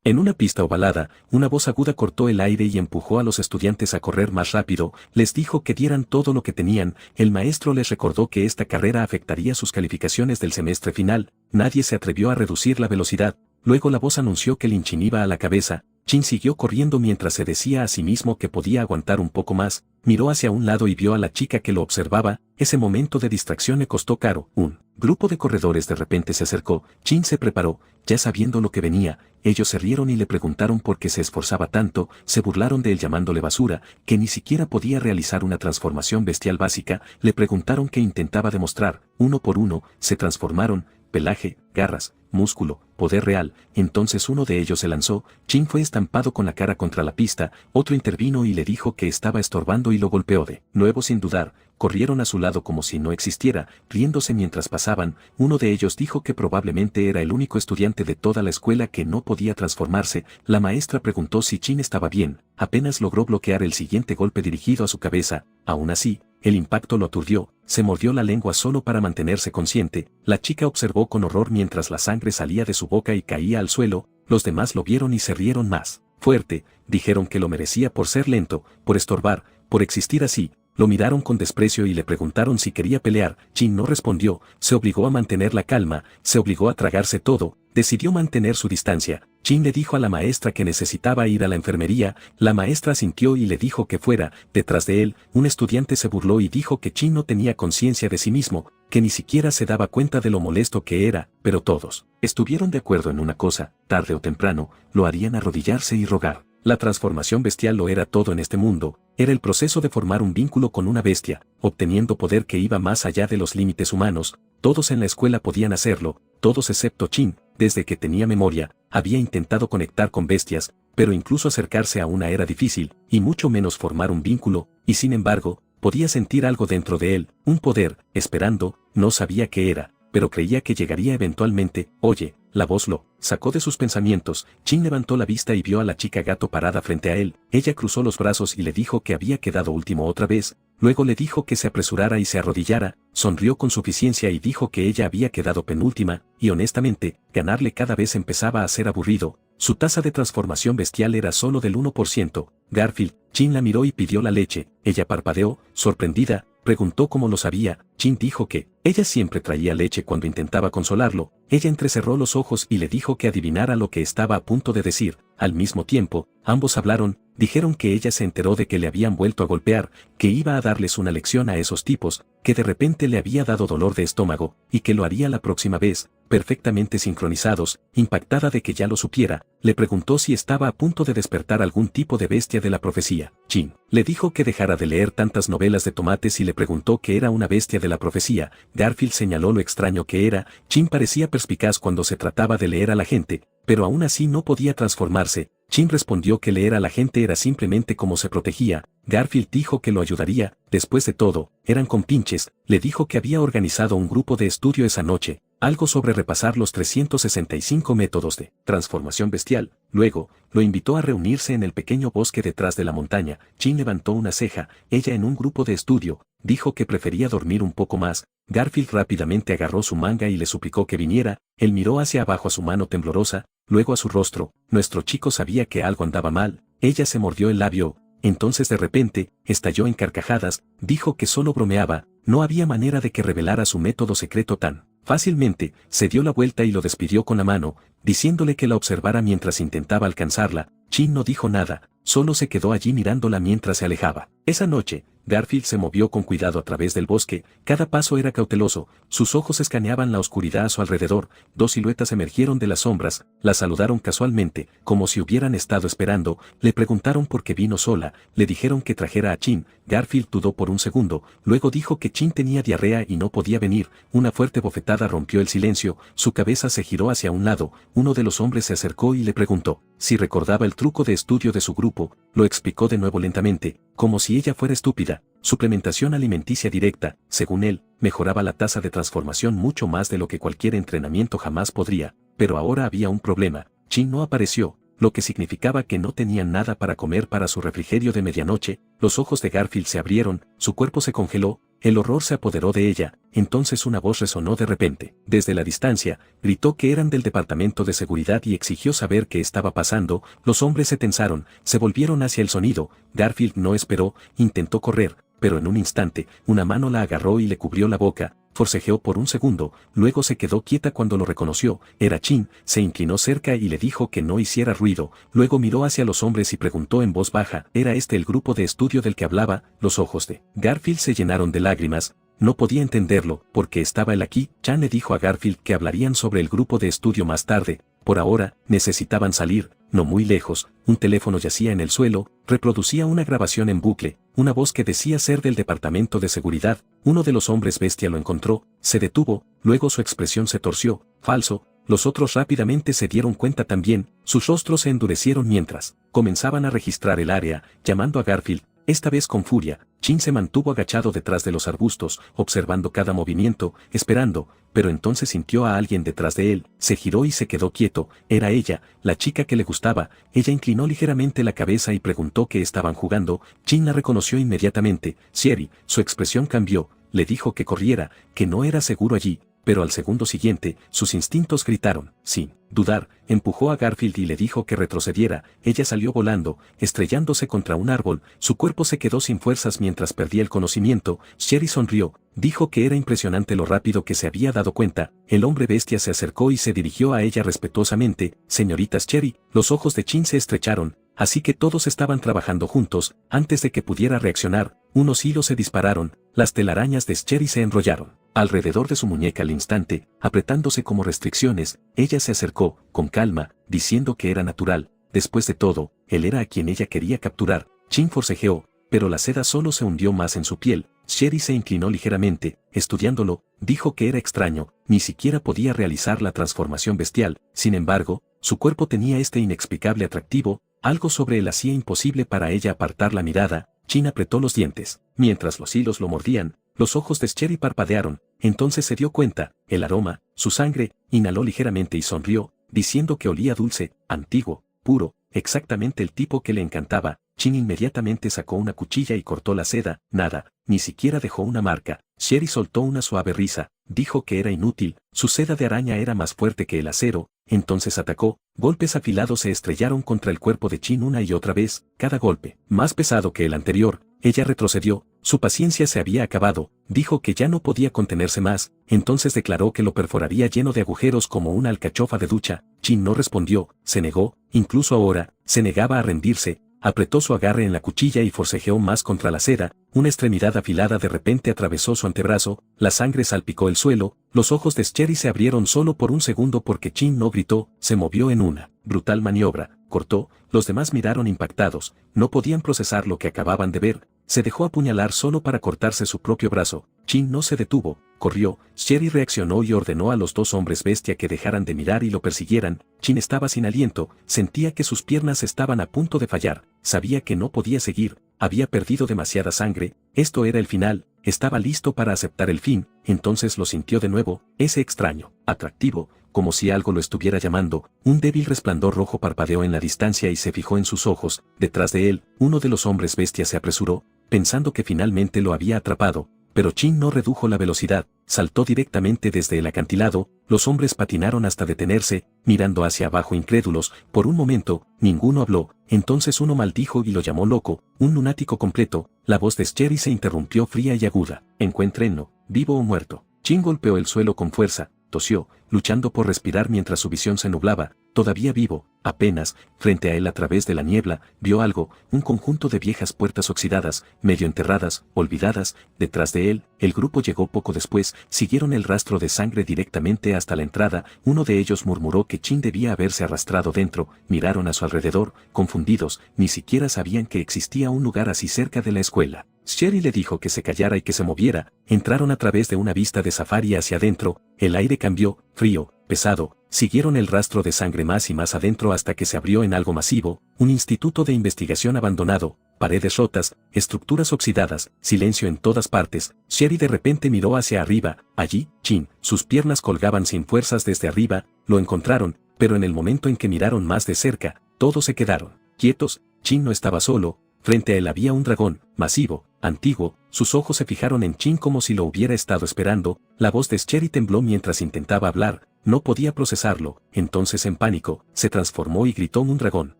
En una pista ovalada, una voz aguda cortó el aire y empujó a los estudiantes a correr más rápido, les dijo que dieran todo lo que tenían, el maestro les recordó que esta carrera afectaría sus calificaciones del semestre final, nadie se atrevió a reducir la velocidad, luego la voz anunció que Lin Chin iba a la cabeza. Chin siguió corriendo mientras se decía a sí mismo que podía aguantar un poco más, miró hacia un lado y vio a la chica que lo observaba, ese momento de distracción le costó caro. Un grupo de corredores de repente se acercó, Chin se preparó, ya sabiendo lo que venía, ellos se rieron y le preguntaron por qué se esforzaba tanto, se burlaron de él llamándole basura, que ni siquiera podía realizar una transformación bestial básica, le preguntaron qué intentaba demostrar, uno por uno, se transformaron, pelaje, garras, músculo, poder real, entonces uno de ellos se lanzó, Chin fue estampado con la cara contra la pista, otro intervino y le dijo que estaba estorbando y lo golpeó de nuevo sin dudar, corrieron a su lado como si no existiera, riéndose mientras pasaban, uno de ellos dijo que probablemente era el único estudiante de toda la escuela que no podía transformarse, la maestra preguntó si Chin estaba bien, apenas logró bloquear el siguiente golpe dirigido a su cabeza, aún así, el impacto lo aturdió, se mordió la lengua solo para mantenerse consciente, la chica observó con horror mientras la sangre salía de su boca y caía al suelo, los demás lo vieron y se rieron más fuerte, dijeron que lo merecía por ser lento, por estorbar, por existir así, lo miraron con desprecio y le preguntaron si quería pelear, Chin no respondió, se obligó a mantener la calma, se obligó a tragarse todo, decidió mantener su distancia. Chin le dijo a la maestra que necesitaba ir a la enfermería, la maestra asintió y le dijo que fuera, detrás de él, un estudiante se burló y dijo que Chin no tenía conciencia de sí mismo, que ni siquiera se daba cuenta de lo molesto que era, pero todos estuvieron de acuerdo en una cosa, tarde o temprano, lo harían arrodillarse y rogar. La transformación bestial lo era todo en este mundo, era el proceso de formar un vínculo con una bestia, obteniendo poder que iba más allá de los límites humanos, todos en la escuela podían hacerlo, todos excepto Chin, desde que tenía memoria, había intentado conectar con bestias, pero incluso acercarse a una era difícil, y mucho menos formar un vínculo, y sin embargo, podía sentir algo dentro de él, un poder, esperando, no sabía qué era, pero creía que llegaría eventualmente. Oye, la voz lo sacó de sus pensamientos. Chin levantó la vista y vio a la chica gato parada frente a él, ella cruzó los brazos y le dijo que había quedado último otra vez, luego le dijo que se apresurara y se arrodillara, sonrió con suficiencia y dijo que ella había quedado penúltima, y honestamente, ganarle cada vez empezaba a ser aburrido, su tasa de transformación bestial era solo del 1%, Garfield, Chin la miró y pidió la leche, ella parpadeó, sorprendida, preguntó cómo lo sabía, Chin dijo que ella siempre traía leche cuando intentaba consolarlo, ella entrecerró los ojos y le dijo que adivinara lo que estaba a punto de decir, al mismo tiempo, ambos hablaron, dijeron que ella se enteró de que le habían vuelto a golpear, que iba a darles una lección a esos tipos, que de repente le había dado dolor de estómago, y que lo haría la próxima vez, perfectamente sincronizados, impactada de que ya lo supiera, le preguntó si estaba a punto de despertar algún tipo de bestia de la profecía. Chin le dijo que dejara de leer tantas novelas de tomates y le preguntó qué era una bestia de la profecía. Garfield señaló lo extraño que era, Chin parecía perspicaz cuando se trataba de leer a la gente, pero aún así no podía transformarse. Chin respondió que leer a la gente era simplemente como se protegía. Garfield dijo que lo ayudaría, después de todo, eran compinches, le dijo que había organizado un grupo de estudio esa noche, algo sobre repasar los 365 métodos de transformación bestial, luego, lo invitó a reunirse en el pequeño bosque detrás de la montaña. Chin levantó una ceja, ella en un grupo de estudio, dijo que prefería dormir un poco más. Garfield rápidamente agarró su manga y le suplicó que viniera, él miró hacia abajo a su mano temblorosa, luego a su rostro, nuestro chico sabía que algo andaba mal, ella se mordió el labio, entonces de repente, estalló en carcajadas, dijo que solo bromeaba, no había manera de que revelara su método secreto tan fácilmente, se dio la vuelta y lo despidió con la mano, diciéndole que la observara mientras intentaba alcanzarla. Chin no dijo nada, solo se quedó allí mirándola mientras se alejaba. Esa noche, Garfield se movió con cuidado a través del bosque, cada paso era cauteloso, sus ojos escaneaban la oscuridad a su alrededor, dos siluetas emergieron de las sombras, la saludaron casualmente, como si hubieran estado esperando, le preguntaron por qué vino sola, le dijeron que trajera a Chin. Garfield dudó por un segundo, luego dijo que Chin tenía diarrea y no podía venir, una fuerte bofetada rompió el silencio, su cabeza se giró hacia un lado, uno de los hombres se acercó y le preguntó si recordaba el truco de estudio de su grupo, lo explicó de nuevo lentamente, como si ella fuera estúpida. Suplementación alimenticia directa, según él, mejoraba la tasa de transformación mucho más de lo que cualquier entrenamiento jamás podría, pero ahora había un problema, Chin no apareció, lo que significaba que no tenían nada para comer para su refrigerio de medianoche. Los ojos de Garfield se abrieron, su cuerpo se congeló, El horror se apoderó de ella, entonces una voz resonó de repente. Desde la distancia, gritó que eran del departamento de seguridad y exigió saber qué estaba pasando. Los hombres se tensaron, se volvieron hacia el sonido. Garfield no esperó, intentó correr, pero en un instante, una mano la agarró y le cubrió la boca. Forcejeó por un segundo, luego se quedó quieta cuando lo reconoció. Era Chin, se inclinó cerca y le dijo que no hiciera ruido. Luego miró hacia los hombres y preguntó en voz baja, ¿era este el grupo de estudio del que hablaba? Los ojos de Garfield se llenaron de lágrimas. No podía entenderlo, porque estaba él aquí. Chan le dijo a Garfield que hablarían sobre el grupo de estudio más tarde. Por ahora, necesitaban salir, no muy lejos. Un teléfono yacía en el suelo, reproducía una grabación en bucle, una voz que decía ser del departamento de seguridad. Uno de los hombres bestia lo encontró, se detuvo, luego su expresión se torció. Falso. Los otros rápidamente se dieron cuenta también, sus rostros se endurecieron mientras comenzaban a registrar el área, llamando a Garfield. Esta vez con furia, Chin se mantuvo agachado detrás de los arbustos, observando cada movimiento, esperando, pero entonces sintió a alguien detrás de él, se giró y se quedó quieto. Era ella, la chica que le gustaba. Ella inclinó ligeramente la cabeza y preguntó qué estaban jugando. Chin la reconoció inmediatamente. Sherry, su expresión cambió, le dijo que corriera, que no era seguro allí. Pero al segundo siguiente, sus instintos gritaron. Sin dudar, empujó a Garfield y le dijo que retrocediera. Ella salió volando, estrellándose contra un árbol. Su cuerpo se quedó sin fuerzas mientras perdía el conocimiento. Sherry sonrió, dijo que era impresionante lo rápido que se había dado cuenta. El hombre bestia se acercó y se dirigió a ella respetuosamente. Señoritas Sherry, los ojos de Chin se estrecharon. Así que todos estaban trabajando juntos. Antes de que pudiera reaccionar, unos hilos se dispararon, las telarañas de Sherry se enrollaron alrededor de su muñeca al instante, apretándose como restricciones. Ella se acercó, con calma, diciendo que era natural. Después de todo, él era a quien ella quería capturar. Chin forcejeó, pero la seda solo se hundió más en su piel. Sherry se inclinó ligeramente, estudiándolo, dijo que era extraño, ni siquiera podía realizar la transformación bestial. Sin embargo, su cuerpo tenía este inexplicable atractivo, algo sobre él hacía imposible para ella apartar la mirada. Chin apretó los dientes, mientras los hilos lo mordían. Los ojos de Sherry parpadearon, entonces se dio cuenta, el aroma, su sangre, inhaló ligeramente y sonrió, diciendo que olía dulce, antiguo, puro, exactamente el tipo que le encantaba. Chin inmediatamente sacó una cuchilla y cortó la seda. Nada, ni siquiera dejó una marca. Sherry soltó una suave risa, dijo que era inútil, su seda de araña era más fuerte que el acero. Entonces atacó, golpes afilados se estrellaron contra el cuerpo de Chin una y otra vez, cada golpe, más pesado que el anterior. Ella retrocedió, su paciencia se había acabado, dijo que ya no podía contenerse más, entonces declaró que lo perforaría lleno de agujeros como una alcachofa de ducha. Chin no respondió, se negó, incluso ahora, se negaba a rendirse. Apretó su agarre en la cuchilla y forcejeó más contra la seda. Una extremidad afilada de repente atravesó su antebrazo, la sangre salpicó el suelo. Los ojos de Sherry se abrieron solo por un segundo porque Chin no gritó, se movió en una brutal maniobra, cortó. Los demás miraron impactados, no podían procesar lo que acababan de ver. Se dejó apuñalar solo para cortarse su propio brazo. Chin no se detuvo, corrió. Sherry reaccionó y ordenó a los dos hombres bestia que dejaran de mirar y lo persiguieran. Chin estaba sin aliento, sentía que sus piernas estaban a punto de fallar, sabía que no podía seguir, había perdido demasiada sangre. Esto era el final, estaba listo para aceptar el fin. Entonces lo sintió de nuevo, ese extraño, atractivo, como si algo lo estuviera llamando. Un débil resplandor rojo parpadeó en la distancia y se fijó en sus ojos. Detrás de él, uno de los hombres bestia se apresuró, pensando que finalmente lo había atrapado. Pero Chin no redujo la velocidad, saltó directamente desde el acantilado. Los hombres patinaron hasta detenerse, mirando hacia abajo incrédulos. Por un momento, ninguno habló, entonces uno maldijo y lo llamó loco, un lunático completo. La voz de Sherry se interrumpió fría y aguda. Encuéntrenlo, vivo o muerto. Chin golpeó el suelo con fuerza, tosió, luchando por respirar mientras su visión se nublaba. Todavía vivo, apenas, frente a él a través de la niebla, vio algo, un conjunto de viejas puertas oxidadas, medio enterradas, olvidadas. Detrás de él, el grupo llegó poco después, siguieron el rastro de sangre directamente hasta la entrada. Uno de ellos murmuró que Chin debía haberse arrastrado dentro. Miraron a su alrededor, confundidos, ni siquiera sabían que existía un lugar así cerca de la escuela. Sherry le dijo que se callara y que se moviera. Entraron a través de una vista de safari hacia adentro. El aire cambió, frío, pesado. Siguieron el rastro de sangre más y más adentro hasta que se abrió en algo masivo, un instituto de investigación abandonado, paredes rotas, estructuras oxidadas, silencio en todas partes. Sherry de repente miró hacia arriba. Allí, Chin, sus piernas colgaban sin fuerzas desde arriba. Lo encontraron, pero en el momento en que miraron más de cerca, todos se quedaron quietos. Chin no estaba solo, Frente a él había un dragón, masivo, antiguo, sus ojos se fijaron en Chin como si lo hubiera estado esperando, la voz de Cherry tembló mientras intentaba hablar, no podía procesarlo, entonces en pánico, se transformó y gritó un dragón.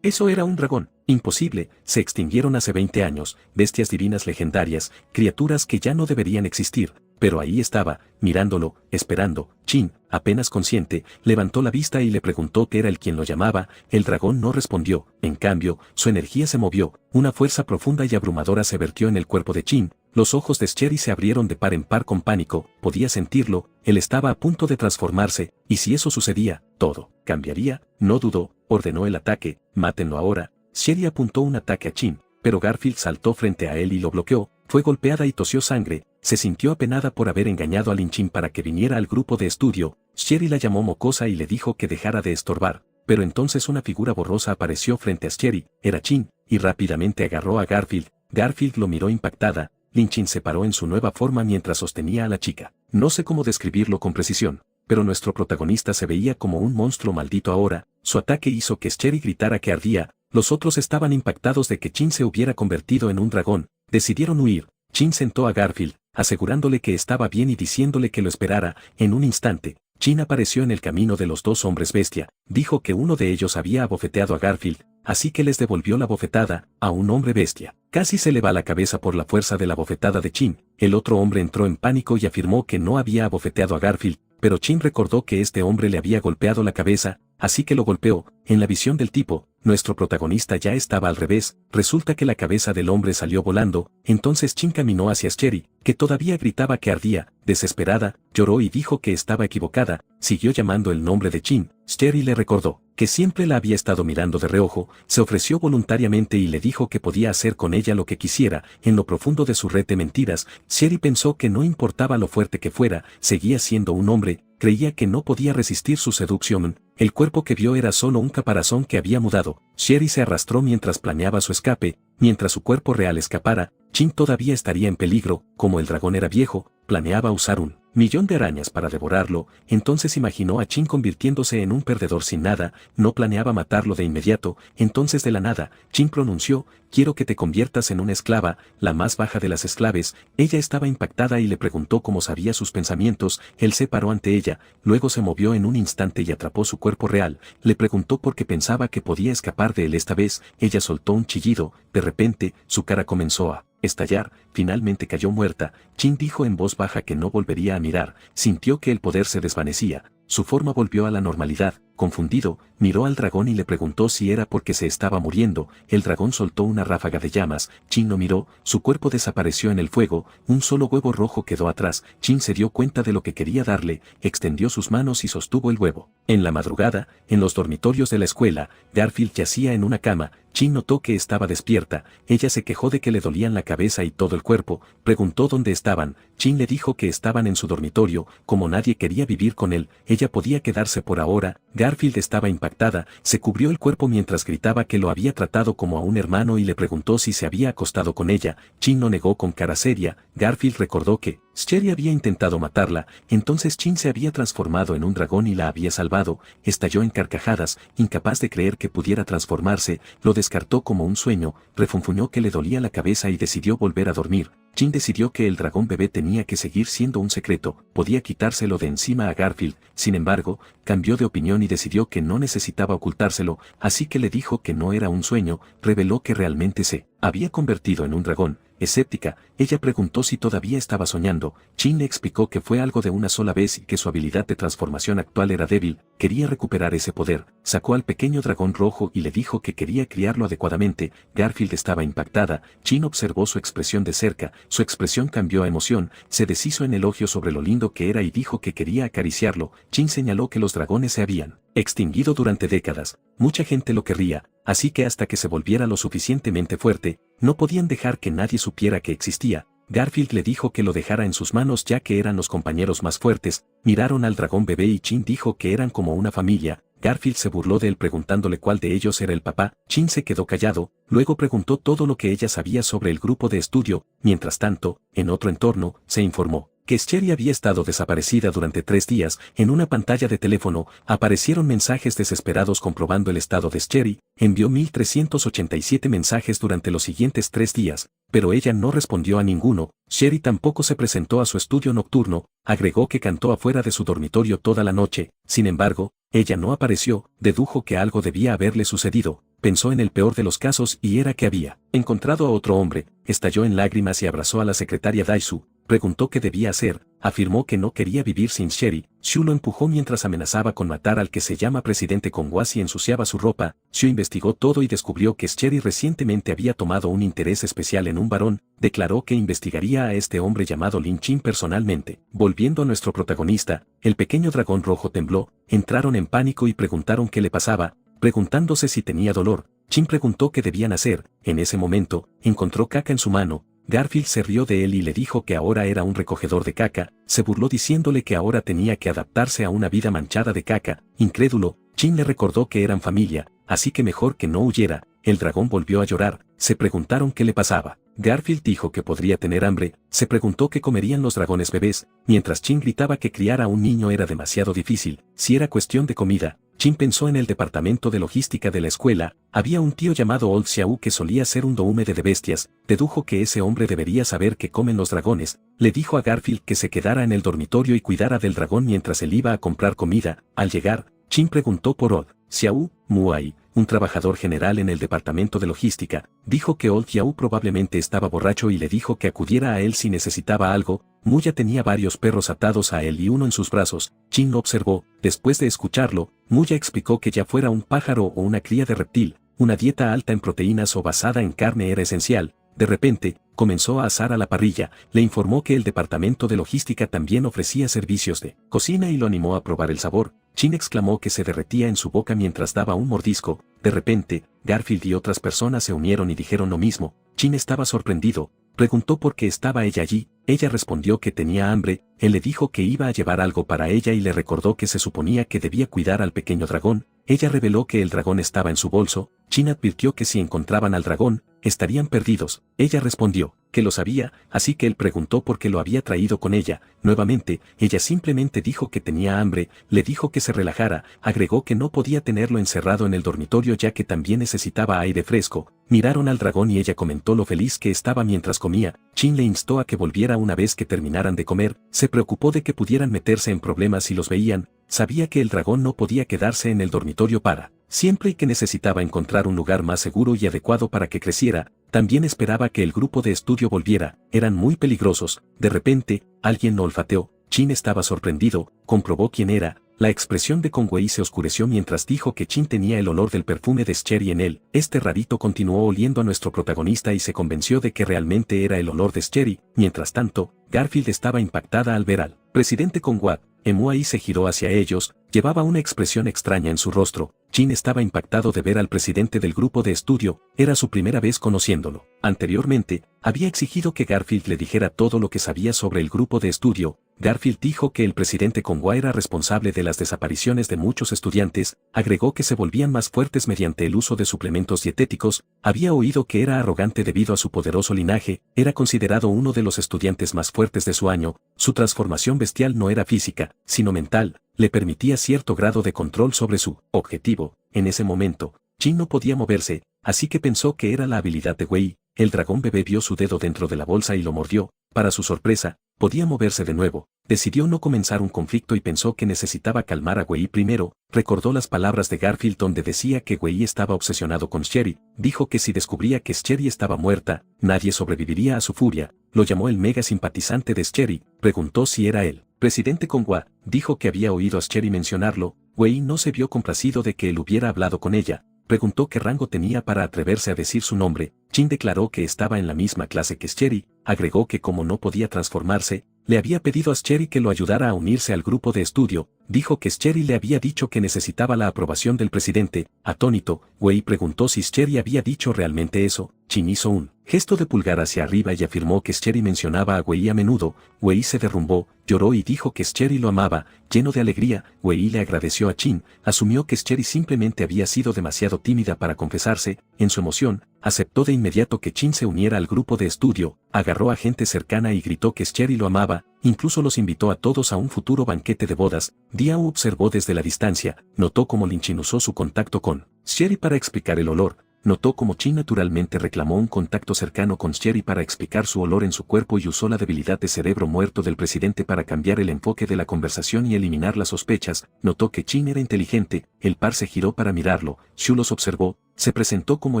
Eso era un dragón. Imposible, se extinguieron hace 20 años, bestias divinas legendarias, criaturas que ya no deberían existir, pero ahí estaba, mirándolo, esperando. Chin, apenas consciente, levantó la vista y le preguntó qué era el quien lo llamaba, el dragón no respondió, en cambio, su energía se movió, una fuerza profunda y abrumadora se vertió en el cuerpo de Chin, los ojos de Cherry se abrieron de par en par con pánico, podía sentirlo, él estaba a punto de transformarse, y si eso sucedía, todo cambiaría, no dudó, ordenó el ataque, mátenlo ahora. Cherry apuntó un ataque a Chin, pero Garfield saltó frente a él y lo bloqueó, fue golpeada y tosió sangre, se sintió apenada por haber engañado a Lin Chin para que viniera al grupo de estudio, Cherry la llamó mocosa y le dijo que dejara de estorbar, pero entonces una figura borrosa apareció frente a Cherry, era Chin, y rápidamente agarró a Garfield, Garfield lo miró impactada, Lin Chin se paró en su nueva forma mientras sostenía a la chica, no sé cómo describirlo con precisión, pero nuestro protagonista se veía como un monstruo maldito ahora, su ataque hizo que Cherry gritara que ardía, los otros estaban impactados de que Chin se hubiera convertido en un dragón, decidieron huir, Chin sentó a Garfield, asegurándole que estaba bien y diciéndole que lo esperara, en un instante, Chin apareció en el camino de los dos hombres bestia, dijo que uno de ellos había abofeteado a Garfield, así que les devolvió la bofetada, a un hombre bestia. Casi se le va la cabeza por la fuerza de la bofetada de Chin, el otro hombre entró en pánico y afirmó que no había abofeteado a Garfield, pero Chin recordó que este hombre le había golpeado la cabeza, así que lo golpeó, en la visión del tipo, nuestro protagonista ya estaba al revés, resulta que la cabeza del hombre salió volando, entonces Chin caminó hacia Cherry, que todavía gritaba que ardía, desesperada, lloró y dijo que estaba equivocada, siguió llamando el nombre de Chin, Cherry le recordó, que siempre la había estado mirando de reojo, se ofreció voluntariamente y le dijo que podía hacer con ella lo que quisiera, en lo profundo de su red de mentiras, Cherry pensó que no importaba lo fuerte que fuera, seguía siendo un hombre, creía que no podía resistir su seducción, el cuerpo que vio era solo un caparazón que había mudado, Cherry se arrastró mientras planeaba su escape, mientras su cuerpo real escapara, Chin todavía estaría en peligro, como el dragón era viejo, planeaba usar 1.000.000 de arañas para devorarlo, entonces imaginó a Chin convirtiéndose en un perdedor sin nada, no planeaba matarlo de inmediato, entonces de la nada, Chin pronunció, quiero que te conviertas en una esclava, la más baja de las esclaves, ella estaba impactada y le preguntó cómo sabía sus pensamientos, él se paró ante ella, luego se movió en un instante y atrapó su cuerpo real, le preguntó por qué pensaba que podía escapar de él esta vez, ella soltó un chillido, de repente, su cara comenzó a estallar, finalmente cayó muerta, Chin dijo en voz baja que no volvería a mirar, sintió que el poder se desvanecía, su forma volvió a la normalidad, confundido, miró al dragón y le preguntó si era porque se estaba muriendo, el dragón soltó una ráfaga de llamas, Chin lo miró, su cuerpo desapareció en el fuego, un solo huevo rojo quedó atrás, Chin se dio cuenta de lo que quería darle, extendió sus manos y sostuvo el huevo. En la madrugada, en los dormitorios de la escuela, Garfield yacía en una cama, Chin notó que estaba despierta, ella se quejó de que le dolían la cabeza y todo el cuerpo, preguntó dónde estaban, Chin le dijo que estaban en su dormitorio, como nadie quería vivir con él, ella podía quedarse por ahora, Garfield estaba impactada, se cubrió el cuerpo mientras gritaba que lo había tratado como a un hermano y le preguntó si se había acostado con ella, Chin lo negó con cara seria, Garfield recordó que Cherry había intentado matarla, entonces Chin se había transformado en un dragón y la había salvado, estalló en carcajadas, incapaz de creer que pudiera transformarse, lo descartó como un sueño, refunfuñó que le dolía la cabeza y decidió volver a dormir. Chin decidió que el dragón bebé tenía que seguir siendo un secreto, podía quitárselo de encima a Garfield, sin embargo, cambió de opinión y decidió que no necesitaba ocultárselo, así que le dijo que no era un sueño, reveló que realmente se había convertido en un dragón. Escéptica, ella preguntó si todavía estaba soñando, Chin le explicó que fue algo de una sola vez y que su habilidad de transformación actual era débil, quería recuperar ese poder, sacó al pequeño dragón rojo y le dijo que quería criarlo adecuadamente, Garfield estaba impactada, Chin observó su expresión de cerca, su expresión cambió a emoción, se deshizo en elogio sobre lo lindo que era y dijo que quería acariciarlo, Chin señaló que los dragones se habían extinguido durante décadas, mucha gente lo querría, así que hasta que se volviera lo suficientemente fuerte, no podían dejar que nadie supiera que existía. Garfield le dijo que lo dejara en sus manos ya que eran los compañeros más fuertes, miraron al dragón bebé y Chin dijo que eran como una familia, Garfield se burló de él preguntándole cuál de ellos era el papá, Chin se quedó callado, luego preguntó todo lo que ella sabía sobre el grupo de estudio, mientras tanto, en otro entorno, se informó que Sherry había estado desaparecida durante 3 días. En una pantalla de teléfono aparecieron mensajes desesperados comprobando el estado de Sherry. Envió 1387 mensajes durante los siguientes 3 días, pero ella no respondió a ninguno. Sherry tampoco se presentó a su estudio nocturno. Agregó que cantó afuera de su dormitorio toda la noche. Sin embargo, ella no apareció. Dedujo que algo debía haberle sucedido. Pensó en el peor de los casos y era que había encontrado a otro hombre. Estalló en lágrimas y abrazó a la secretaria Daisu. Preguntó qué debía hacer. Afirmó que no quería vivir sin Sherry. Xu lo empujó mientras amenazaba con matar al que se llama presidente Kongwa si ensuciaba su ropa. Xu investigó todo y descubrió que Sherry recientemente había tomado un interés especial en un varón. Declaró que investigaría a este hombre llamado Lin Chin personalmente. Volviendo a nuestro protagonista, el pequeño dragón rojo tembló. Entraron en pánico y preguntaron qué le pasaba, preguntándose si tenía dolor. Chin preguntó qué debían hacer. En ese momento, encontró caca en su mano. Garfield se rió de él y le dijo que ahora era un recogedor de caca. Se burló diciéndole que ahora tenía que adaptarse a una vida manchada de caca. Incrédulo, Chin le recordó que eran familia, así que mejor que no huyera. El dragón volvió a llorar. Se preguntaron qué le pasaba. Garfield dijo que podría tener hambre. Se preguntó qué comerían los dragones bebés, mientras Chin gritaba que criar a un niño era demasiado difícil. Si era cuestión de comida, Chin pensó en el departamento de logística de la escuela. Había un tío llamado Old Xiao que solía ser un doúmede de bestias. Dedujo que ese hombre debería saber qué comen los dragones. Le dijo a Garfield que se quedara en el dormitorio y cuidara del dragón mientras él iba a comprar comida. Al llegar, Chin preguntó por Old Xiao Muai, un trabajador general en el departamento de logística. Dijo que Old Xiao probablemente estaba borracho y le dijo que acudiera a él si necesitaba algo. Muya tenía varios perros atados a él y uno en sus brazos. Chin lo observó. Después de escucharlo, Muya explicó que ya fuera un pájaro o una cría de reptil, una dieta alta en proteínas o basada en carne era esencial. De repente, comenzó a asar a la parrilla. Le informó que el departamento de logística también ofrecía servicios de cocina y lo animó a probar el sabor. Chin exclamó que se derretía en su boca mientras daba un mordisco. De repente, Garfield y otras personas se unieron y dijeron lo mismo. Chin estaba sorprendido. Preguntó por qué estaba ella allí. Ella respondió que tenía hambre. Él le dijo que iba a llevar algo para ella y le recordó que se suponía que debía cuidar al pequeño dragón. Ella reveló que el dragón estaba en su bolso. Chin advirtió que si encontraban al dragón, estarían perdidos. Ella respondió que lo sabía, así que él preguntó por qué lo había traído con ella. Nuevamente, ella simplemente dijo que tenía hambre. Le dijo que se relajara. Agregó que no podía tenerlo encerrado en el dormitorio ya que también necesitaba aire fresco. Miraron al dragón y ella comentó lo feliz que estaba mientras comía. Chin le instó a que volviera una vez que terminaran de comer. Se preocupó de que pudieran meterse en problemas si los veían. Sabía que el dragón no podía quedarse en el dormitorio para siempre y que necesitaba encontrar un lugar más seguro y adecuado para que creciera. También esperaba que el grupo de estudio volviera. Eran muy peligrosos. De repente, alguien lo olfateó. Chin estaba sorprendido. Comprobó quién era. La expresión de Kongwei se oscureció mientras dijo que Chin tenía el olor del perfume de Sherry en él. Este rarito continuó oliendo a nuestro protagonista y se convenció de que realmente era el olor de Sherry. Mientras tanto, Garfield estaba impactada al ver al presidente Kongwa. Muai se giró hacia ellos. Llevaba una expresión extraña en su rostro. Chin estaba impactado de ver al presidente del grupo de estudio. Era su primera vez conociéndolo. Anteriormente, había exigido que Garfield le dijera todo lo que sabía sobre el grupo de estudio. Garfield dijo que el presidente Kongwa era responsable de las desapariciones de muchos estudiantes. Agregó que se volvían más fuertes mediante el uso de suplementos dietéticos. Había oído que era arrogante debido a su poderoso linaje. Era considerado uno de los estudiantes más fuertes de su año. Su transformación bestial no era física, sino mental. Le permitía cierto grado de control sobre su objetivo. En ese momento, Chin no podía moverse, así que pensó que era la habilidad de Wei. El dragón bebé vio su dedo dentro de la bolsa y lo mordió. Para su sorpresa, podía moverse de nuevo. Decidió no comenzar un conflicto y pensó que necesitaba calmar a Wei primero. Recordó las palabras de Garfield donde decía que Wei estaba obsesionado con Sherry. Dijo que si descubría que Sherry estaba muerta, nadie sobreviviría a su furia. Lo llamó el mega simpatizante de Sherry. Preguntó si era él. Presidente Kongwa dijo que había oído a Sherry mencionarlo. Wei no se vio complacido de que él hubiera hablado con ella. Preguntó qué rango tenía para atreverse a decir su nombre. Chin declaró que estaba en la misma clase que Sherry. Agregó que como no podía transformarse, le había pedido a Sherry que lo ayudara a unirse al grupo de estudio. Dijo que Sherry le había dicho que necesitaba la aprobación del presidente. Atónito, Wei preguntó si Sherry había dicho realmente eso. Chin hizo un gesto de pulgar hacia arriba y afirmó que Sherry mencionaba a Wei a menudo. Wei se derrumbó, lloró y dijo que Sherry lo amaba. Lleno de alegría, Wei le agradeció a Chin. Asumió que Sherry simplemente había sido demasiado tímida para confesarse. en su emoción, aceptó de inmediato que Chin se uniera al grupo de estudio, agarró a gente cercana y gritó que Sherry lo amaba, incluso los invitó a todos a un futuro banquete de bodas. Diao observó desde la distancia, notó cómo Lin Chin usó su contacto con Sherry para explicar el olor, notó cómo Chin naturalmente reclamó un contacto cercano con Sherry para explicar su olor en su cuerpo y usó la debilidad de cerebro muerto del presidente para cambiar el enfoque de la conversación y eliminar las sospechas. Notó que Chin era inteligente, el par se giró para mirarlo, Xu los observó, se presentó como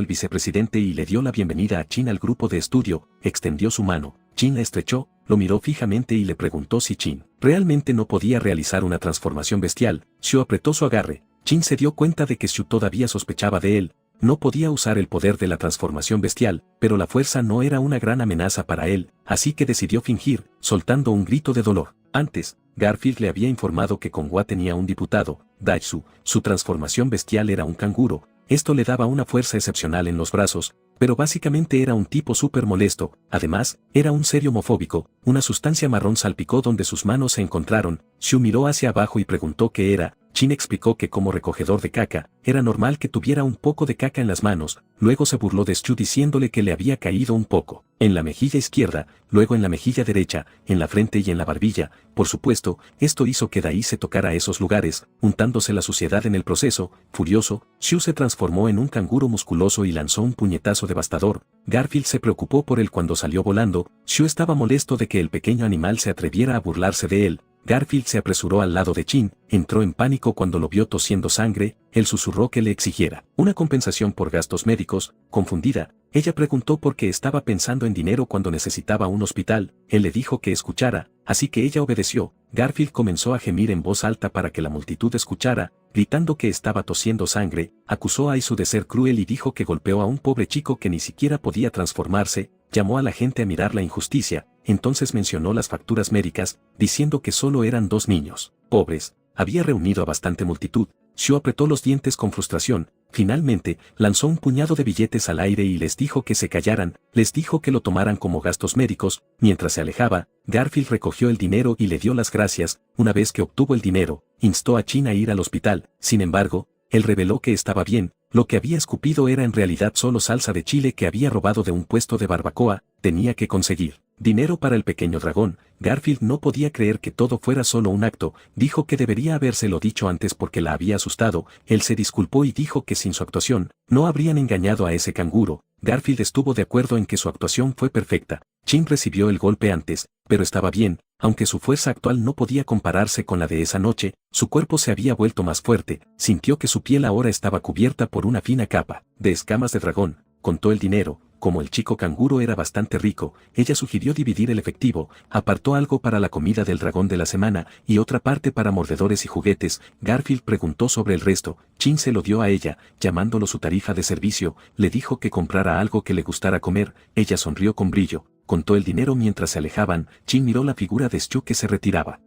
el vicepresidente y le dio la bienvenida a Chin al grupo de estudio, extendió su mano, Chin la estrechó, lo miró fijamente y le preguntó si Chin realmente no podía realizar una transformación bestial. Xu apretó su agarre, Chin se dio cuenta de que Xu todavía sospechaba de él. No podía usar el poder de la transformación bestial, pero la fuerza no era una gran amenaza para él, así que decidió fingir, soltando un grito de dolor. Antes, Garfield le había informado que Kong-Hwa tenía un diputado, Daitsu, su transformación bestial era un canguro, esto le daba una fuerza excepcional en los brazos, pero básicamente era un tipo súper molesto, además, era un serio homofóbico, una sustancia marrón salpicó donde sus manos se encontraron, Xu miró hacia abajo y preguntó qué era. Chin explicó que como recogedor de caca, era normal que tuviera un poco de caca en las manos, luego se burló de Xu diciéndole que le había caído un poco, en la mejilla izquierda, luego en la mejilla derecha, en la frente y en la barbilla. Por supuesto, esto hizo que Dai se tocara esos lugares, untándose la suciedad en el proceso. Furioso, Xu se transformó en un canguro musculoso y lanzó un puñetazo devastador. Garfield se preocupó por él cuando salió volando. Xu estaba molesto de que el pequeño animal se atreviera a burlarse de él. Garfield se apresuró al lado de Chin, entró en pánico cuando lo vio tosiendo sangre, él susurró que le exigiera una compensación por gastos médicos. Confundida, ella preguntó por qué estaba pensando en dinero cuando necesitaba un hospital, él le dijo que escuchara, así que ella obedeció. Garfield comenzó a gemir en voz alta para que la multitud escuchara, gritando que estaba tosiendo sangre, acusó a Aizu de ser cruel y dijo que golpeó a un pobre chico que ni siquiera podía transformarse, llamó a la gente a mirar la injusticia, entonces mencionó las facturas médicas, diciendo que solo eran 2 niños pobres. Había reunido a bastante multitud. Xu apretó los dientes con frustración, finalmente, lanzó un puñado de billetes al aire y les dijo que se callaran, les dijo que lo tomaran como gastos médicos. Mientras se alejaba, Garfield recogió el dinero y le dio las gracias. Una vez que obtuvo el dinero, instó a Chin a ir al hospital. Sin embargo, él reveló que estaba bien, lo que había escupido era en realidad solo salsa de chile que había robado de un puesto de barbacoa. Tenía que conseguir dinero para el pequeño dragón. Garfield no podía creer que todo fuera solo un acto, dijo que debería habérselo dicho antes porque la había asustado. Él se disculpó y dijo que sin su actuación, no habrían engañado a ese canguro. Garfield estuvo de acuerdo en que su actuación fue perfecta. Chin recibió el golpe antes, pero estaba bien, aunque su fuerza actual no podía compararse con la de esa noche, su cuerpo se había vuelto más fuerte, sintió que su piel ahora estaba cubierta por una fina capa de escamas de dragón. Contó el dinero. Como el chico canguro era bastante rico, ella sugirió dividir el efectivo, apartó algo para la comida del dragón de la semana y otra parte para mordedores y juguetes. Garfield preguntó sobre el resto, Chin se lo dio a ella, llamándolo su tarifa de servicio, le dijo que comprara algo que le gustara comer, ella sonrió con brillo, contó el dinero mientras se alejaban. Chin miró la figura de Xu que se retiraba.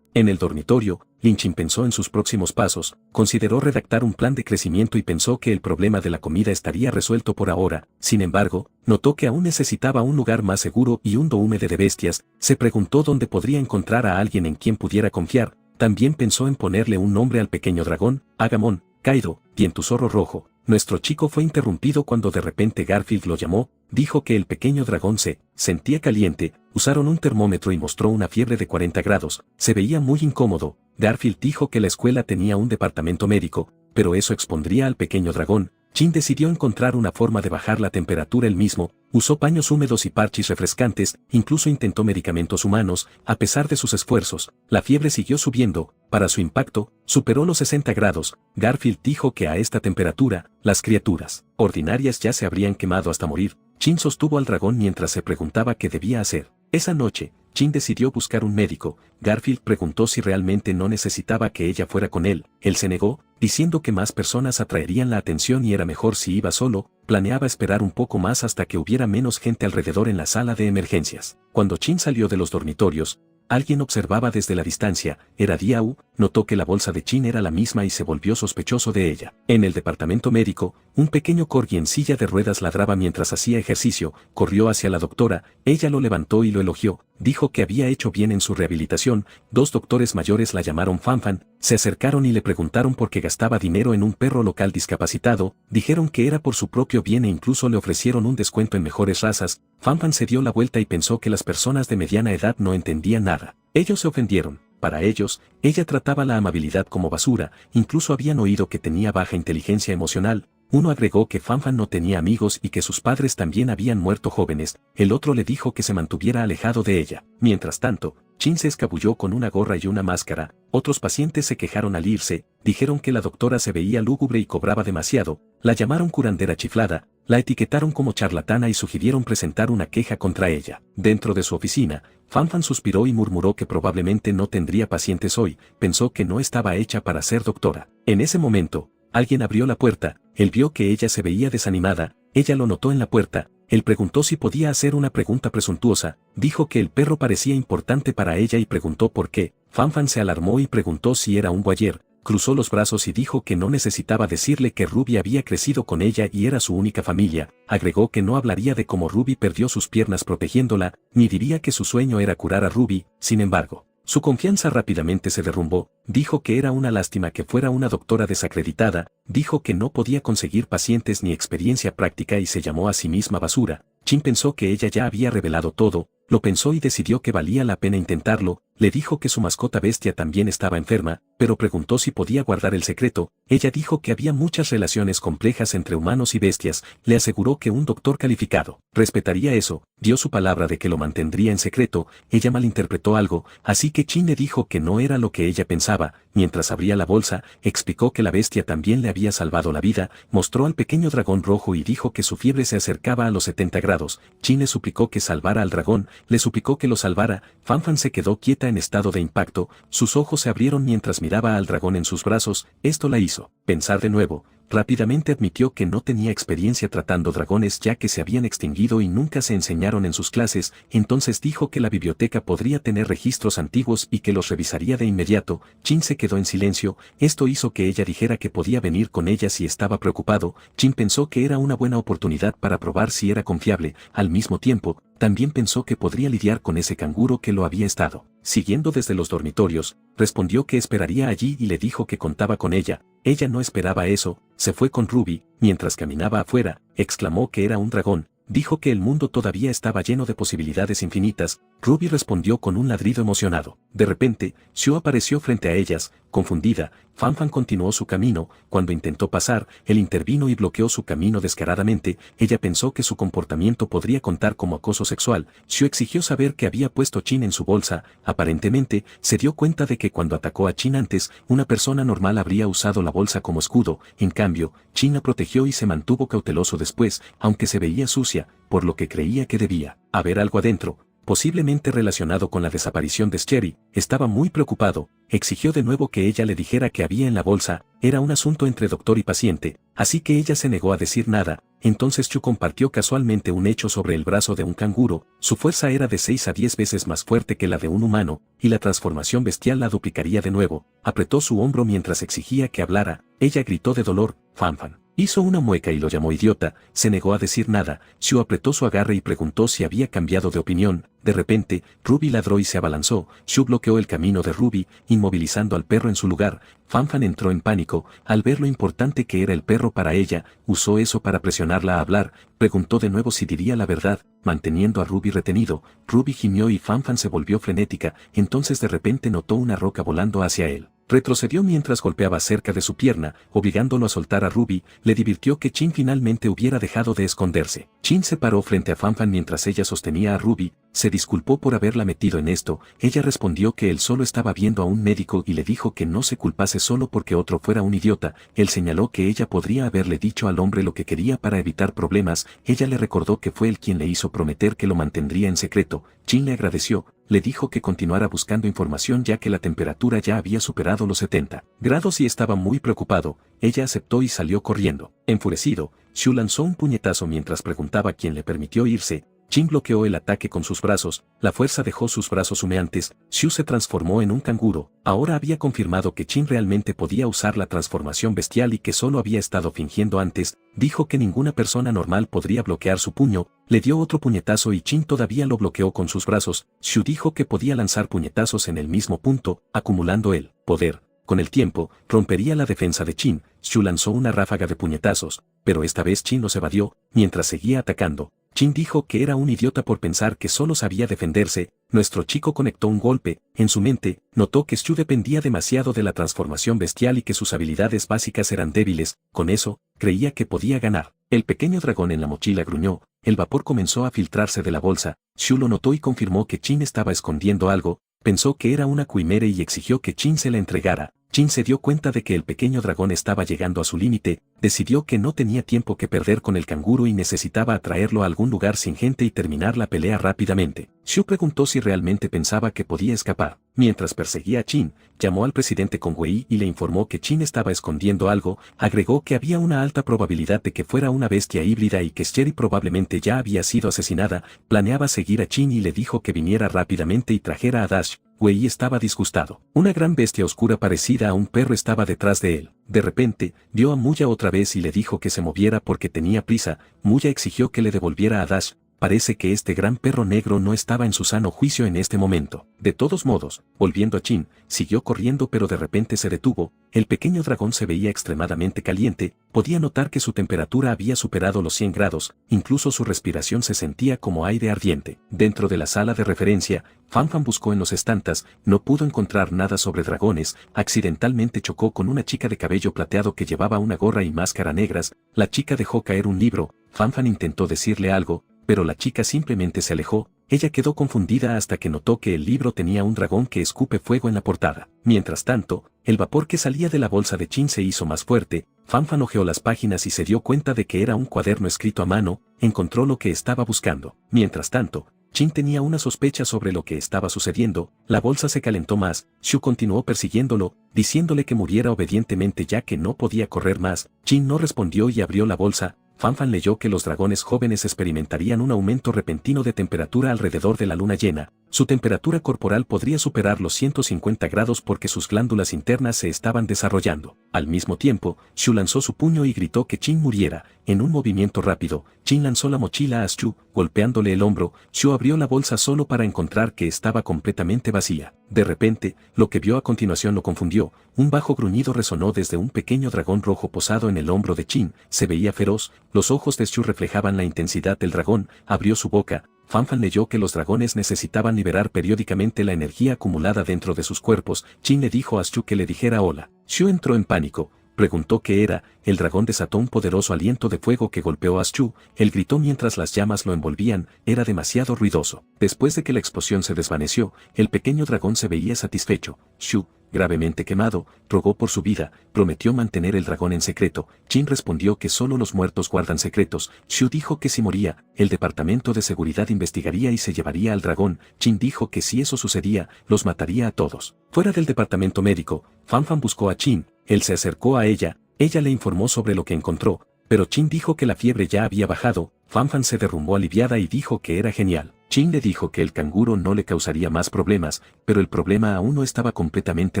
En el dormitorio, Lin Chin pensó en sus próximos pasos, consideró redactar un plan de crecimiento y pensó que el problema de la comida estaría resuelto por ahora. Sin embargo, notó que aún necesitaba un lugar más seguro y un dóume de bestias. Se preguntó dónde podría encontrar a alguien en quien pudiera confiar. También pensó en ponerle un nombre al pequeño dragón, Agamón, Kaido, Dientusorro Rojo. Nuestro chico fue interrumpido cuando de repente Garfield lo llamó, dijo que el pequeño dragón se sentía caliente, usaron un termómetro y mostró una fiebre de 40 grados, se veía muy incómodo. Garfield dijo que la escuela tenía un departamento médico, pero eso expondría al pequeño dragón. Chin decidió encontrar una forma de bajar la temperatura él mismo, usó paños húmedos y parches refrescantes, incluso intentó medicamentos humanos. A pesar de sus esfuerzos, la fiebre siguió subiendo. Para su impacto, superó los 60 grados. Garfield dijo que a esta temperatura, las criaturas ordinarias ya se habrían quemado hasta morir. Chin sostuvo al dragón mientras se preguntaba qué debía hacer. Esa noche, Chin decidió buscar un médico. Garfield preguntó si realmente no necesitaba que ella fuera con él. Él se negó, diciendo que más personas atraerían la atención y era mejor si iba solo. Planeaba esperar un poco más hasta que hubiera menos gente alrededor en la sala de emergencias. Cuando Chin salió de los dormitorios, alguien observaba desde la distancia. Era Diao, notó que la bolsa de Chin era la misma y se volvió sospechoso de ella. En el departamento médico, un pequeño corgi en silla de ruedas ladraba mientras hacía ejercicio. Corrió hacia la doctora, ella lo levantó y lo elogió. dijo que había hecho bien en su rehabilitación. Dos doctores mayores la llamaron Fanfan, se acercaron y le preguntaron por qué gastaba dinero en un perro local discapacitado, dijeron que era por su propio bien e incluso le ofrecieron un descuento en mejores razas. Fanfan se dio la vuelta y pensó que las personas de mediana edad no entendían nada. Ellos se ofendieron. Para ellos, ella trataba la amabilidad como basura, incluso habían oído que tenía baja inteligencia emocional. Uno agregó que Fanfan no tenía amigos y que sus padres también habían muerto jóvenes, el otro le dijo que se mantuviera alejado de ella. Mientras tanto, Chin se escabulló con una gorra y una máscara, otros pacientes se quejaron al irse, dijeron que la doctora se veía lúgubre y cobraba demasiado, la llamaron curandera chiflada, la etiquetaron como charlatana y sugirieron presentar una queja contra ella. Dentro de su oficina, Fanfan suspiró y murmuró que probablemente no tendría pacientes hoy, pensó que no estaba hecha para ser doctora. En ese momento, alguien abrió la puerta, él vio que ella se veía desanimada, ella lo notó en la puerta, él preguntó si podía hacer una pregunta presuntuosa, dijo que el perro parecía importante para ella y preguntó por qué. Fanfan se alarmó y preguntó si era un boyer, cruzó los brazos y dijo que no necesitaba decirle que Ruby había crecido con ella y era su única familia, agregó que no hablaría de cómo Ruby perdió sus piernas protegiéndola, ni diría que su sueño era curar a Ruby. Sin embargo, su confianza rápidamente se derrumbó, dijo que era una lástima que fuera una doctora desacreditada, dijo que no podía conseguir pacientes ni experiencia práctica y se llamó a sí misma basura. Chin pensó que ella ya había revelado todo, lo pensó y decidió que valía la pena intentarlo, le dijo que su mascota bestia también estaba enferma, pero preguntó si podía guardar el secreto. Ella dijo que había muchas relaciones complejas entre humanos y bestias, le aseguró que un doctor calificado respetaría eso, dio su palabra de que lo mantendría en secreto. Ella malinterpretó algo, así que Chin le dijo que no era lo que ella pensaba. Mientras abría la bolsa, explicó que la bestia también le había salvado la vida, mostró al pequeño dragón rojo y dijo que su fiebre se acercaba a los 70 grados. Chin le suplicó que salvara al dragón, le suplicó que lo salvara. Fanfan se quedó quieta en estado de impacto, sus ojos se abrieron mientras miraba al dragón en sus brazos. Esto la hizo pensar de nuevo. Rápidamente admitió que no tenía experiencia tratando dragones ya que se habían extinguido y nunca se enseñaron en sus clases, entonces dijo que la biblioteca podría tener registros antiguos y que los revisaría de inmediato. Chin se quedó en silencio, esto hizo que ella dijera que podía venir con ella si estaba preocupado. Chin pensó que era una buena oportunidad para probar si era confiable, al mismo tiempo, también pensó que podría lidiar con ese canguro que lo había estado siguiendo desde los dormitorios, respondió que esperaría allí y le dijo que contaba con ella. Ella no esperaba eso, se fue con Ruby, mientras caminaba afuera, exclamó que era un dragón, dijo que el mundo todavía estaba lleno de posibilidades infinitas. Ruby respondió con un ladrido emocionado. De repente, Xiu apareció frente a ellas, confundida. Fanfan continuó su camino, cuando intentó pasar, él intervino y bloqueó su camino descaradamente. Ella pensó que su comportamiento podría contar como acoso sexual. Xiu exigió saber qué había puesto Chin en su bolsa. Aparentemente, se dio cuenta de que cuando atacó a Chin antes, una persona normal habría usado la bolsa como escudo. En cambio, Chin la protegió y se mantuvo cauteloso después, aunque se veía sucia, por lo que creía que debía haber algo adentro, posiblemente relacionado con la desaparición de Sherry. Estaba muy preocupado, exigió de nuevo que ella le dijera qué había en la bolsa. Era un asunto entre doctor y paciente, así que ella se negó a decir nada. Entonces Chu compartió casualmente un hecho sobre el brazo de un canguro. Su fuerza era de 6 a 10 veces más fuerte que la de un humano, y la transformación bestial la duplicaría de nuevo. Apretó su hombro mientras exigía que hablara. Ella gritó de dolor. Fanfan hizo una mueca y lo llamó idiota, se negó a decir nada. Xiu apretó su agarre y preguntó si había cambiado de opinión. De repente, Ruby ladró y se abalanzó. Xiu bloqueó el camino de Ruby, inmovilizando al perro en su lugar. Fanfan entró en pánico, al ver lo importante que era el perro para ella, usó eso para presionarla a hablar, preguntó de nuevo si diría la verdad, manteniendo a Ruby retenido. Ruby gimió y Fanfan se volvió frenética, entonces de repente notó una roca volando hacia él. Retrocedió mientras golpeaba cerca de su pierna, obligándolo a soltar a Ruby. Le divirtió que Chin finalmente hubiera dejado de esconderse. Chin se paró frente a Fanfan mientras ella sostenía a Ruby, se disculpó por haberla metido en esto. Ella respondió que él solo estaba viendo a un médico y le dijo que no se culpase solo porque otro fuera un idiota. Él señaló que ella podría haberle dicho al hombre lo que quería para evitar problemas. Ella le recordó que fue él quien le hizo prometer que lo mantendría en secreto. Chin le agradeció, le dijo que continuara buscando información ya que la temperatura ya había superado los 70 grados y estaba muy preocupado. Ella aceptó y salió corriendo. Enfurecido, Xiu lanzó un puñetazo mientras preguntaba quién le permitió irse. Chin bloqueó el ataque con sus brazos, la fuerza dejó sus brazos humeantes. Xiu se transformó en un canguro. Ahora había confirmado que Chin realmente podía usar la transformación bestial y que solo había estado fingiendo antes. Dijo que ninguna persona normal podría bloquear su puño. le dio otro puñetazo y Chin todavía lo bloqueó con sus brazos. Shu dijo que podía lanzar puñetazos en el mismo punto, acumulando el poder. Con el tiempo, rompería la defensa de Chin. Shu lanzó una ráfaga de puñetazos, pero esta vez Chin los evadió, mientras seguía atacando. Chin dijo que era un idiota por pensar que solo sabía defenderse. Nuestro chico conectó un golpe. En su mente, notó que Shu dependía demasiado de la transformación bestial y que sus habilidades básicas eran débiles. Con eso, creía que podía ganar. El pequeño dragón en la mochila gruñó. El vapor comenzó a filtrarse de la bolsa. Shu lo notó y confirmó que Chin estaba escondiendo algo. Pensó que era una cuimere y exigió que Chin se la entregara. Chin se dio cuenta de que el pequeño dragón estaba llegando a su límite, decidió que no tenía tiempo que perder con el canguro y necesitaba atraerlo a algún lugar sin gente y terminar la pelea rápidamente. Shu preguntó si realmente pensaba que podía escapar. Mientras perseguía a Chin, llamó al presidente Kong Wei y le informó que Chin estaba escondiendo algo, agregó que había una alta probabilidad de que fuera una bestia híbrida y que Sherry probablemente ya había sido asesinada, planeaba seguir a Chin y le dijo que viniera rápidamente y trajera a Dash. Wei estaba disgustado. Una gran bestia oscura parecida a un perro estaba detrás de él. De repente, vio a Muya otra vez y le dijo que se moviera porque tenía prisa. Muya exigió que le devolviera a Dash. Parece que este gran perro negro no estaba en su sano juicio en este momento. De todos modos, volviendo a Chin, siguió corriendo pero de repente se detuvo. El pequeño dragón se veía extremadamente caliente, podía notar que su temperatura había superado los 100 grados, incluso su respiración se sentía como aire ardiente. Dentro de la sala de referencia, Fanfan buscó en los estantes, no pudo encontrar nada sobre dragones, accidentalmente chocó con una chica de cabello plateado que llevaba una gorra y máscara negras, la chica dejó caer un libro, Fanfan intentó decirle algo, pero la chica simplemente se alejó. Ella quedó confundida hasta que notó que el libro tenía un dragón que escupe fuego en la portada. Mientras tanto, el vapor que salía de la bolsa de Chin se hizo más fuerte. Fanfan hojeó las páginas y se dio cuenta de que era un cuaderno escrito a mano, encontró lo que estaba buscando. Mientras tanto, Chin tenía una sospecha sobre lo que estaba sucediendo, la bolsa se calentó más. Shu continuó persiguiéndolo, diciéndole que muriera obedientemente ya que no podía correr más. Chin no respondió y abrió la bolsa. Fanfan leyó que los dragones jóvenes experimentarían un aumento repentino de temperatura alrededor de la luna llena. Su temperatura corporal podría superar los 150 grados porque sus glándulas internas se estaban desarrollando. Al mismo tiempo, Shu lanzó su puño y gritó que Chin muriera. En un movimiento rápido, Chin lanzó la mochila a Shu, golpeándole el hombro. Shu abrió la bolsa solo para encontrar que estaba completamente vacía. De repente, lo que vio a continuación lo confundió. Un bajo gruñido resonó desde un pequeño dragón rojo posado en el hombro de Chin. Se veía feroz, los ojos de Shu reflejaban la intensidad del dragón. Abrió su boca. Fanfan leyó que los dragones necesitaban liberar periódicamente la energía acumulada dentro de sus cuerpos. Chin le dijo a Shu que le dijera hola. Shu entró en pánico. Preguntó qué era. El dragón desató un poderoso aliento de fuego que golpeó a Shu. Él gritó mientras las llamas lo envolvían. Era demasiado ruidoso. Después de que la explosión se desvaneció, el pequeño dragón se veía satisfecho. Shu, gravemente quemado, rogó por su vida, prometió mantener el dragón en secreto. Chin respondió que solo los muertos guardan secretos. Shu dijo que si moría, el departamento de seguridad investigaría y se llevaría al dragón. Chin dijo que si eso sucedía, los mataría a todos. Fuera del departamento médico, Fanfan buscó a Chin. Él se acercó a ella le informó sobre lo que encontró, pero Chin dijo que la fiebre ya había bajado. Fanfan se derrumbó aliviada y dijo que era genial. Chin le dijo que el canguro no le causaría más problemas, pero el problema aún no estaba completamente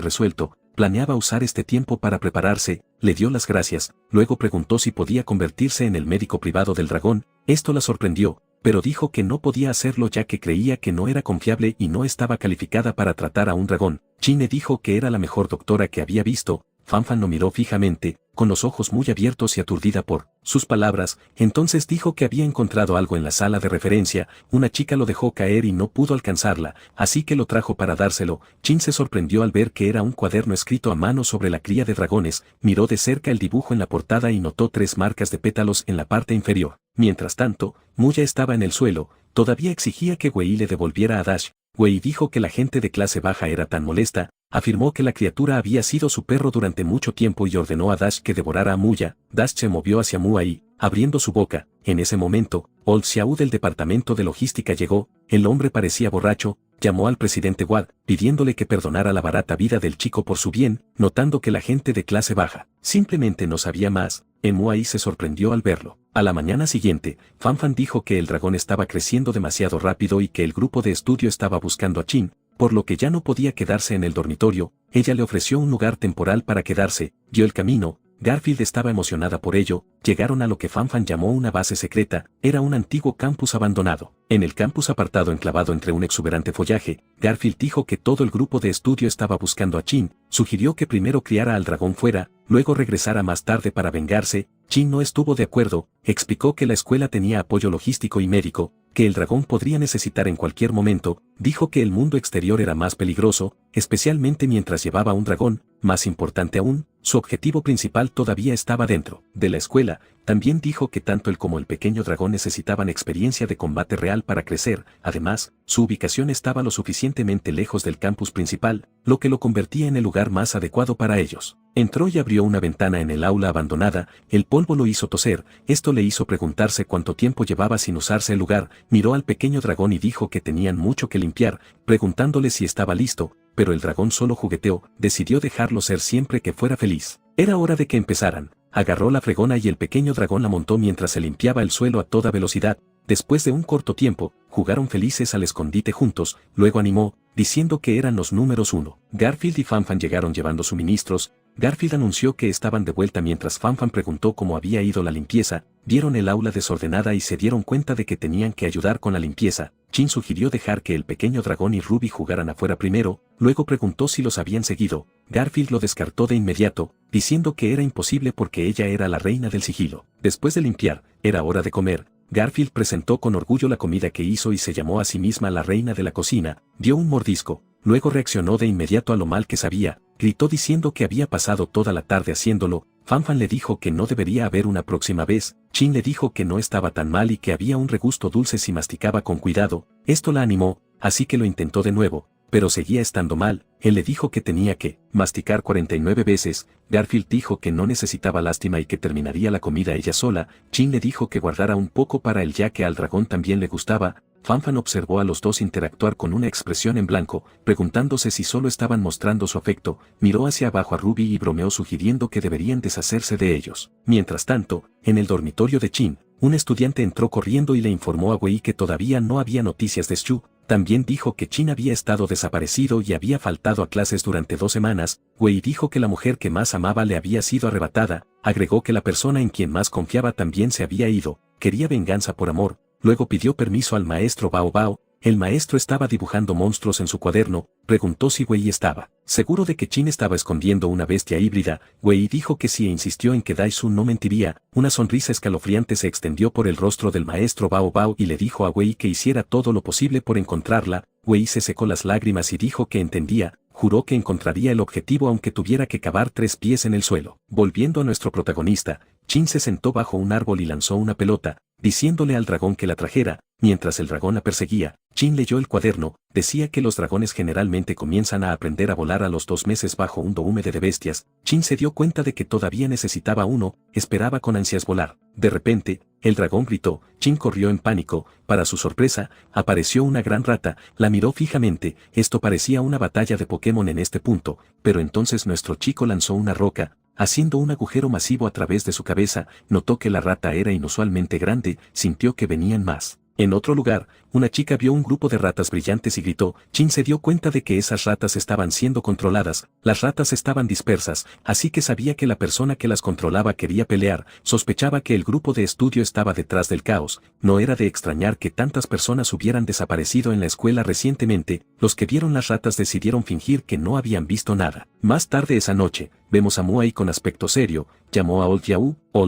resuelto. Planeaba usar este tiempo para prepararse, le dio las gracias, luego preguntó si podía convertirse en el médico privado del dragón. Esto la sorprendió, pero dijo que no podía hacerlo ya que creía que no era confiable y no estaba calificada para tratar a un dragón. Chin le dijo que era la mejor doctora que había visto. Fanfan lo miró fijamente, con los ojos muy abiertos y aturdida por sus palabras. Entonces dijo que había encontrado algo en la sala de referencia. Una chica lo dejó caer y no pudo alcanzarla, así que lo trajo para dárselo. Chin se sorprendió al ver que era un cuaderno escrito a mano sobre la cría de dragones. Miró de cerca el dibujo en la portada y notó 3 marcas de pétalos en la parte inferior. Mientras tanto, Muya estaba en el suelo, todavía exigía que Wei le devolviera a Dash. Wei dijo que la gente de clase baja era tan molesta, afirmó que la criatura había sido su perro durante mucho tiempo y ordenó a Dash que devorara a Muya. Dash se movió hacia Muai, abriendo su boca. En ese momento, Old Xiao del departamento de logística llegó. El hombre parecía borracho, llamó al presidente Wad, pidiéndole que perdonara la barata vida del chico por su bien, notando que la gente de clase baja simplemente no sabía más. Muai se sorprendió al verlo. A la mañana siguiente, Fanfan dijo que el dragón estaba creciendo demasiado rápido y que el grupo de estudio estaba buscando a Chin, por lo que ya no podía quedarse en el dormitorio. Ella le ofreció un lugar temporal para quedarse, vio el camino, Garfield estaba emocionada por ello. Llegaron a lo que Fanfan llamó una base secreta. Era un antiguo campus abandonado. En el campus apartado enclavado entre un exuberante follaje, Garfield dijo que todo el grupo de estudio estaba buscando a Chin. Sugirió que primero criara al dragón fuera, luego regresara más tarde para vengarse. Chin no estuvo de acuerdo. Explicó que la escuela tenía apoyo logístico y médico, que el dragón podría necesitar en cualquier momento. Dijo que el mundo exterior era más peligroso, especialmente mientras llevaba un dragón. Más importante aún, su objetivo principal todavía estaba dentro de la escuela. También dijo que tanto él como el pequeño dragón necesitaban experiencia de combate real para crecer. Además, su ubicación estaba lo suficientemente lejos del campus principal, lo que lo convertía en el lugar más adecuado para ellos. Entró y abrió una ventana en el aula abandonada. El polvo lo hizo toser. Esto le hizo preguntarse cuánto tiempo llevaba sin usarse el lugar. Miró al pequeño dragón y dijo que tenían mucho que limpiar, preguntándole si estaba listo, pero el dragón solo jugueteó. Decidió dejarlo ser siempre que fuera feliz. Era hora de que empezaran. Agarró la fregona y el pequeño dragón la montó mientras se limpiaba el suelo a toda velocidad. Después de un corto tiempo, jugaron felices al escondite juntos. Luego animó, diciendo que eran los números 1. Garfield y Fanfan llegaron llevando suministros. Garfield anunció que estaban de vuelta mientras Fanfan preguntó cómo había ido la limpieza. Vieron el aula desordenada y se dieron cuenta de que tenían que ayudar con la limpieza. Chin sugirió dejar que el pequeño dragón y Ruby jugaran afuera primero, luego preguntó si los habían seguido. Garfield lo descartó de inmediato, diciendo que era imposible porque ella era la reina del sigilo. Después de limpiar, era hora de comer. Garfield presentó con orgullo la comida que hizo y se llamó a sí misma la reina de la cocina. Dio un mordisco, luego reaccionó de inmediato a lo mal que sabía. Gritó diciendo que había pasado toda la tarde haciéndolo. Fanfan le dijo que no debería haber una próxima vez. Chin le dijo que no estaba tan mal y que había un regusto dulce si masticaba con cuidado. Esto la animó, así que lo intentó de nuevo, pero seguía estando mal. Él le dijo que tenía que masticar 49 veces. Garfield dijo que no necesitaba lástima y que terminaría la comida ella sola. Chin le dijo que guardara un poco para él ya que al dragón también le gustaba. Fanfan observó a los dos interactuar con una expresión en blanco, preguntándose si solo estaban mostrando su afecto. Miró hacia abajo a Ruby y bromeó sugiriendo que deberían deshacerse de ellos. Mientras tanto, en el dormitorio de Chin, un estudiante entró corriendo y le informó a Wei que todavía no había noticias de Shu. También dijo que Chin había estado desaparecido y había faltado a clases durante 2 semanas. Wei dijo que la mujer que más amaba le había sido arrebatada. Agregó que la persona en quien más confiaba también se había ido. Quería venganza por amor. Luego pidió permiso al maestro Bao Bao. El maestro estaba dibujando monstruos en su cuaderno. Preguntó si Wei estaba seguro de que Chin estaba escondiendo una bestia híbrida. Wei dijo que sí e insistió en que Daisu no mentiría. Una sonrisa escalofriante se extendió por el rostro del maestro Bao Bao y le dijo a Wei que hiciera todo lo posible por encontrarla. Wei se secó las lágrimas y dijo que entendía. Juró que encontraría el objetivo aunque tuviera que cavar 3 pies en el suelo. Volviendo a nuestro protagonista, Chin se sentó bajo un árbol y lanzó una pelota, diciéndole al dragón que la trajera. Mientras el dragón la perseguía, Chin leyó el cuaderno. Decía que los dragones generalmente comienzan a aprender a volar a los 2 meses bajo un dome de bestias. Chin se dio cuenta de que todavía necesitaba uno. Esperaba con ansias volar. De repente, el dragón gritó. Chin corrió en pánico. Para su sorpresa, apareció una gran rata. La miró fijamente. Esto parecía una batalla de Pokémon en este punto, pero entonces nuestro chico lanzó una roca, haciendo un agujero masivo a través de su cabeza. Notó que la rata era inusualmente grande. Sintió que venían más. En otro lugar, una chica vio un grupo de ratas brillantes y gritó. Chin se dio cuenta de que esas ratas estaban siendo controladas. Las ratas estaban dispersas, así que sabía que la persona que las controlaba quería pelear. Sospechaba que el grupo de estudio estaba detrás del caos. No era de extrañar que tantas personas hubieran desaparecido en la escuela recientemente. Los que vieron las ratas decidieron fingir que no habían visto nada. Más tarde esa noche, vemos a Muai con aspecto serio. Llamó a Old